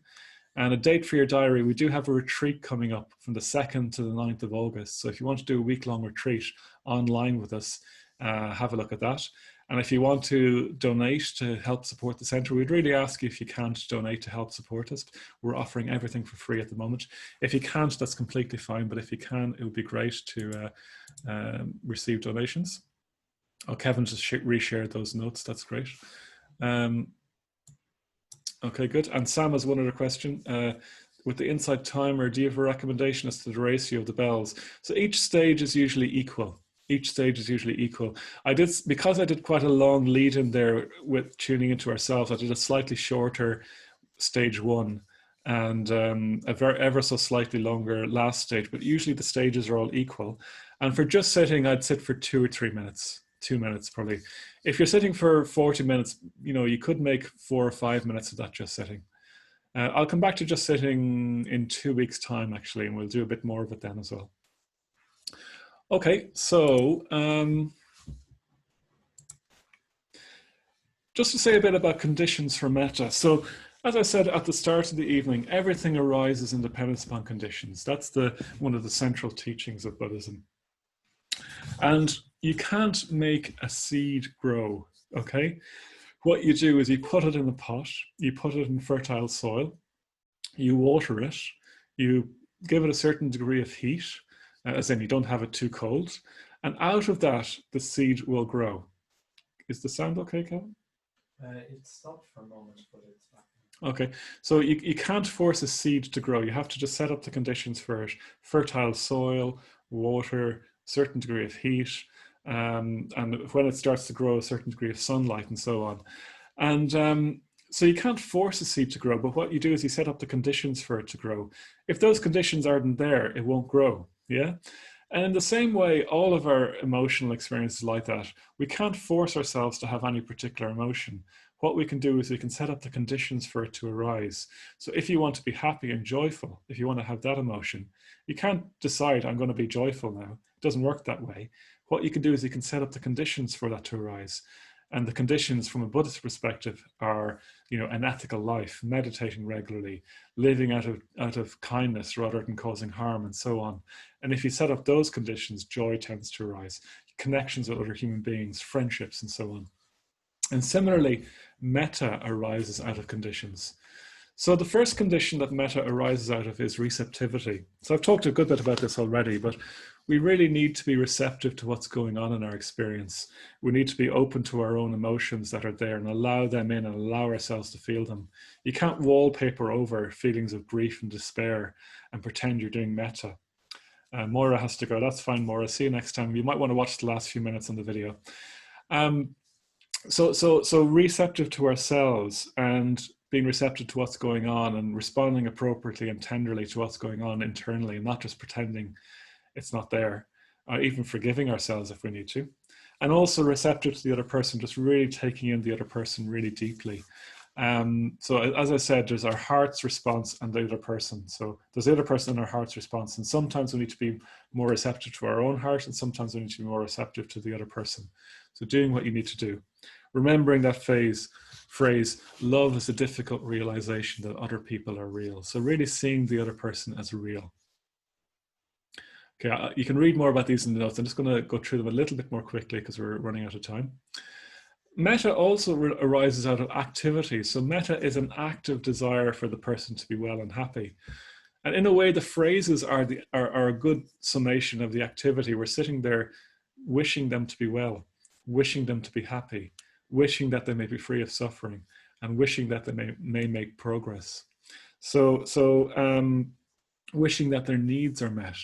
S1: and a date for your diary, we do have a retreat coming up from the 2nd to the 9th of August. So if you want to do a week-long retreat online with us, have a look at that. And if you want to donate to help support the centre, we'd really ask you if you can't donate to help support us. We're offering everything for free at the moment. If you can't, that's completely fine. But if you can, it would be great to receive donations. Oh, Kevin just reshared those notes. That's great. Okay, good. And Sam has one other question. With the Insight Timer, do you have a recommendation as to the ratio of the bells? So each stage is usually equal. Because I did quite a long lead in there with tuning into ourselves, I did a slightly shorter stage 1 and ever so slightly longer last stage, but usually the stages are all equal. And for just sitting, I'd sit for 2 or 3 minutes, 2 minutes probably. If you're sitting for 40 minutes, you could make 4 or 5 minutes of that just sitting. I'll come back to just sitting in 2 weeks' time, actually, and we'll do a bit more of it then as well. Okay, so just to say a bit about conditions for metta. So as I said at the start of the evening, everything arises in dependence upon conditions. That's one of the central teachings of Buddhism. And you can't make a seed grow, okay? What you do is you put it in a pot, you put it in fertile soil, you water it, you give it a certain degree of heat, as in you don't have it too cold, and out of that, the seed will grow. Is the sound okay, Kevin?
S2: It stopped for a moment, but it's back.
S1: Okay, so you can't force a seed to grow. You have to just set up the conditions for it. Fertile soil, water, certain degree of heat, and when it starts to grow, a certain degree of sunlight and so on. And so you can't force a seed to grow, but what you do is you set up the conditions for it to grow. If those conditions aren't there, it won't grow, yeah? And in the same way, all of our emotional experiences like that, we can't force ourselves to have any particular emotion. What we can do is we can set up the conditions for it to arise. So if you want to be happy and joyful, if you want to have that emotion, you can't decide, I'm going to be joyful now. It doesn't work that way. What you can do is you can set up the conditions for that to arise. And the conditions from a Buddhist perspective are, an ethical life, meditating regularly, living out of kindness rather than causing harm, and so on. And if you set up those conditions, joy tends to arise, connections with other human beings, friendships, and so on. And similarly, metta arises out of conditions. So the first condition that metta arises out of is receptivity. So I've talked a good bit about this already, but we really need to be receptive to what's going on in our experience. We need to be open to our own emotions that are there and allow them in and allow ourselves to feel them. You can't wallpaper over feelings of grief and despair and pretend you're doing metta. Maura has to go. That's fine, Maura. See you next time. You might want to watch the last few minutes on the video. So receptive to ourselves and being receptive to what's going on and responding appropriately and tenderly to what's going on internally, and not just pretending it's not there, or even forgiving ourselves if we need to. And also receptive to the other person, just really taking in the other person really deeply. So as I said, there's our heart's response and the other person. So there's the other person and our heart's response. And sometimes we need to be more receptive to our own heart, and sometimes we need to be more receptive to the other person. So doing what you need to do. Remembering that phrase, love is a difficult realization that other people are real. So really seeing the other person as real. Okay, you can read more about these in the notes. I'm just going to go through them a little bit more quickly because we're running out of time. Metta also arises out of activity. So metta is an active desire for the person to be well and happy. And in a way, the phrases are a good summation of the activity. We're sitting there wishing them to be well, wishing them to be happy, wishing that they may be free of suffering, and wishing that they may make progress. So wishing that their needs are met.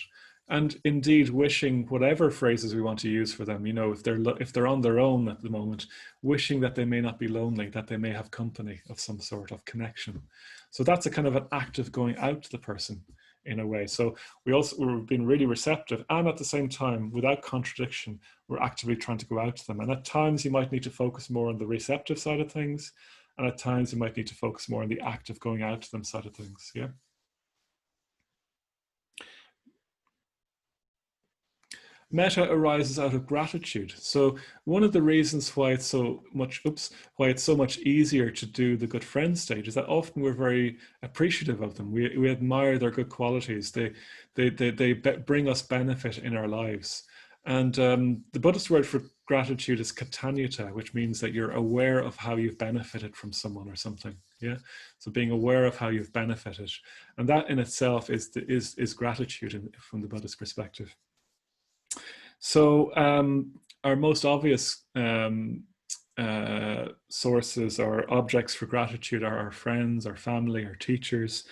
S1: And indeed, wishing whatever phrases we want to use for them, if they're on their own at the moment, wishing that they may not be lonely, that they may have company of some sort of connection. So that's a kind of an act of going out to the person in a way. So we're being really receptive, and at the same time, without contradiction, we're actively trying to go out to them. And at times you might need to focus more on the receptive side of things, and at times you might need to focus more on the act of going out to them side of things. Yeah. Metta arises out of gratitude. So one of the reasons why it's so much easier to do the good friend stage is that often we're very appreciative of them. We admire their good qualities. They bring us benefit in our lives. And the Buddhist word for gratitude is katanyata, which means that you're aware of how you've benefited from someone or something. Yeah. So being aware of how you've benefited, and that in itself is gratitude from the Buddhist perspective. So our most obvious sources or objects for gratitude are our friends, our family, our teachers,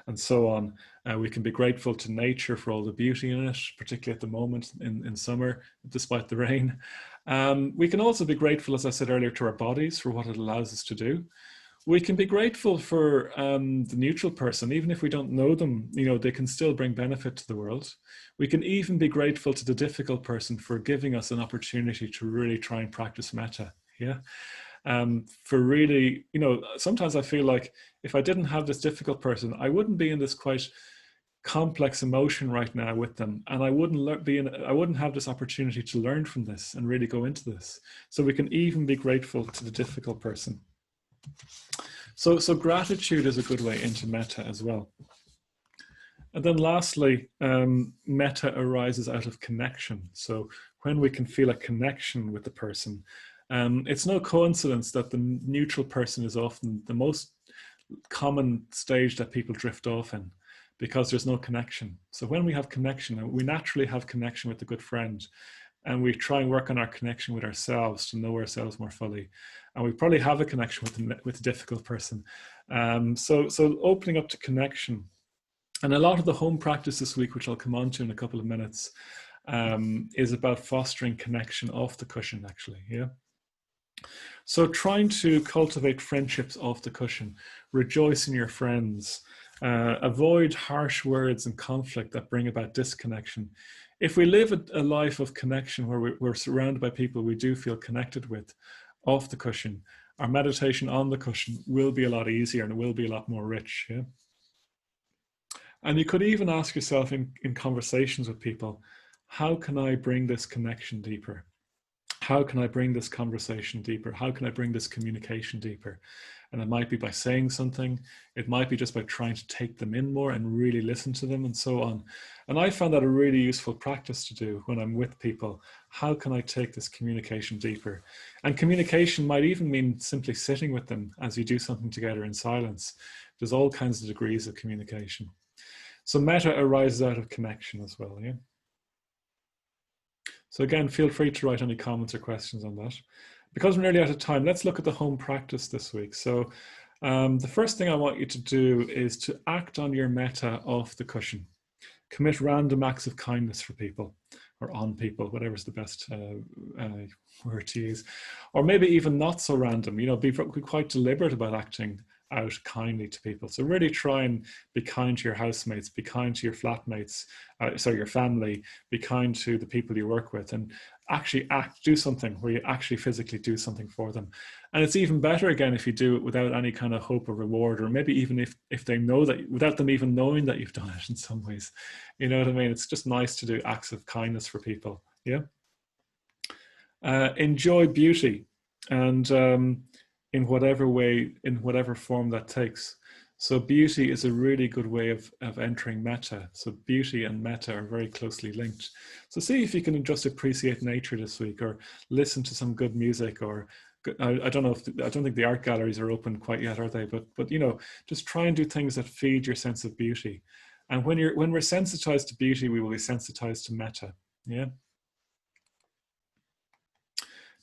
S1: and so on. We can be grateful to nature for all the beauty in it, particularly at the moment in summer, despite the rain. We can also be grateful, as I said earlier, to our bodies for what it allows us to do. We can be grateful for the neutral person, even if we don't know them, they can still bring benefit to the world. We can even be grateful to the difficult person for giving us an opportunity to really try and practice metta. Yeah. For really, sometimes I feel like if I didn't have this difficult person, I wouldn't be in this quite complex emotion right now with them, and I wouldn't have this opportunity to learn from this and really go into this. So we can even be grateful to the difficult person. So gratitude is a good way into metta as well. And then lastly, metta arises out of connection. So when we can feel a connection with the person, it's no coincidence that the neutral person is often the most common stage that people drift off in, because there's no connection. So when we have connection, we naturally have connection with a good friend, and we try and work on our connection with ourselves to know ourselves more fully. And we probably have a connection with a difficult person. So opening up to connection. And a lot of the home practice this week, which I'll come on to in a couple of minutes, is about fostering connection off the cushion, actually, yeah? So trying to cultivate friendships off the cushion, rejoice in your friends, avoid harsh words and conflict that bring about disconnection. If we live a life of connection where we're surrounded by people we do feel connected with off the cushion, our meditation on the cushion will be a lot easier and it will be a lot more rich, yeah? And you could even ask yourself in conversations with people, how can I bring this connection deeper? How can I bring this conversation deeper? How can I bring this communication deeper? And it might be by saying something. It might be just by trying to take them in more and really listen to them and so on. And I found that a really useful practice to do when I'm with people. How can I take this communication deeper? And communication might even mean simply sitting with them as you do something together in silence. There's all kinds of degrees of communication. So metta arises out of connection as well, yeah? So again, feel free to write any comments or questions on that. Because we're nearly out of time, let's look at the home practice this week. So the first thing I want you to do is to act on your metta off the cushion. Commit random acts of kindness for people, or on people, whatever's the best word to use. Or maybe even not so random, you know, be quite deliberate about acting out kindly to people. So really try and be kind to your housemates, be kind to your flatmates, your family, be kind to the people you work with, and actually do something where you actually physically do something for them. And it's even better again if you do it without any kind of hope of reward, or maybe even if they know that, without them even knowing that you've done it in some ways. You know what I mean? It's just nice to do acts of kindness for people, yeah? Enjoy beauty, and in whatever way, in whatever form that takes. So beauty is a really good way of entering metta. So beauty and metta are very closely linked. So see if you can just appreciate nature this week, or listen to some good music, or I don't know I don't think the art galleries are open quite yet, are they? But you know, just try and do things that feed your sense of beauty. And when we're sensitized to beauty, we will be sensitized to metta. Yeah.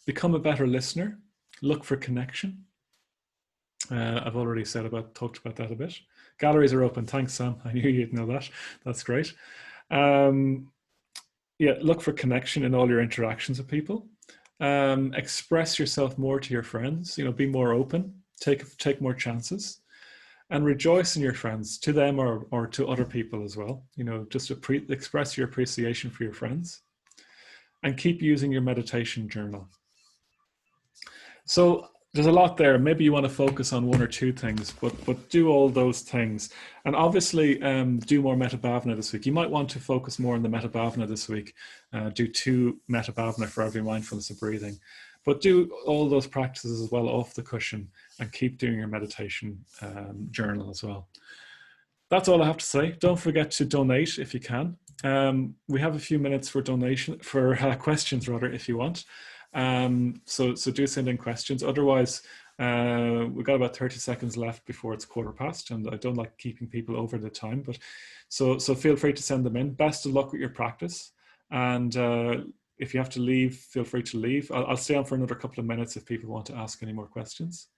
S1: Become a better listener. Look for connection. I've already talked about that a bit. Galleries are open. Thanks, Sam. I knew you'd know that. That's great. Yeah, look for connection in all your interactions with people. Express yourself more to your friends. You know, be more open. Take more chances, and rejoice in your friends, to them or to other people as well. You know, just express your appreciation for your friends, and keep using your meditation journal. So there's a lot there. Maybe you want to focus on one or two things, but do all those things. And obviously do more Metta Bhavana this week. You might want to focus more on the Metta Bhavana this week. Do 2 Metta Bhavana for every mindfulness of breathing. But do all those practices as well off the cushion, and keep doing your meditation journal as well. That's all I have to say. Don't forget to donate if you can. We have a few minutes for questions rather, if you want. So do send in questions. Otherwise, we've got about 30 seconds left before it's 1:15, and I don't like keeping people over the time, but so feel free to send them in. Best of luck with your practice, and if you have to leave, feel free to leave. I'll stay on for another couple of minutes if people want to ask any more questions.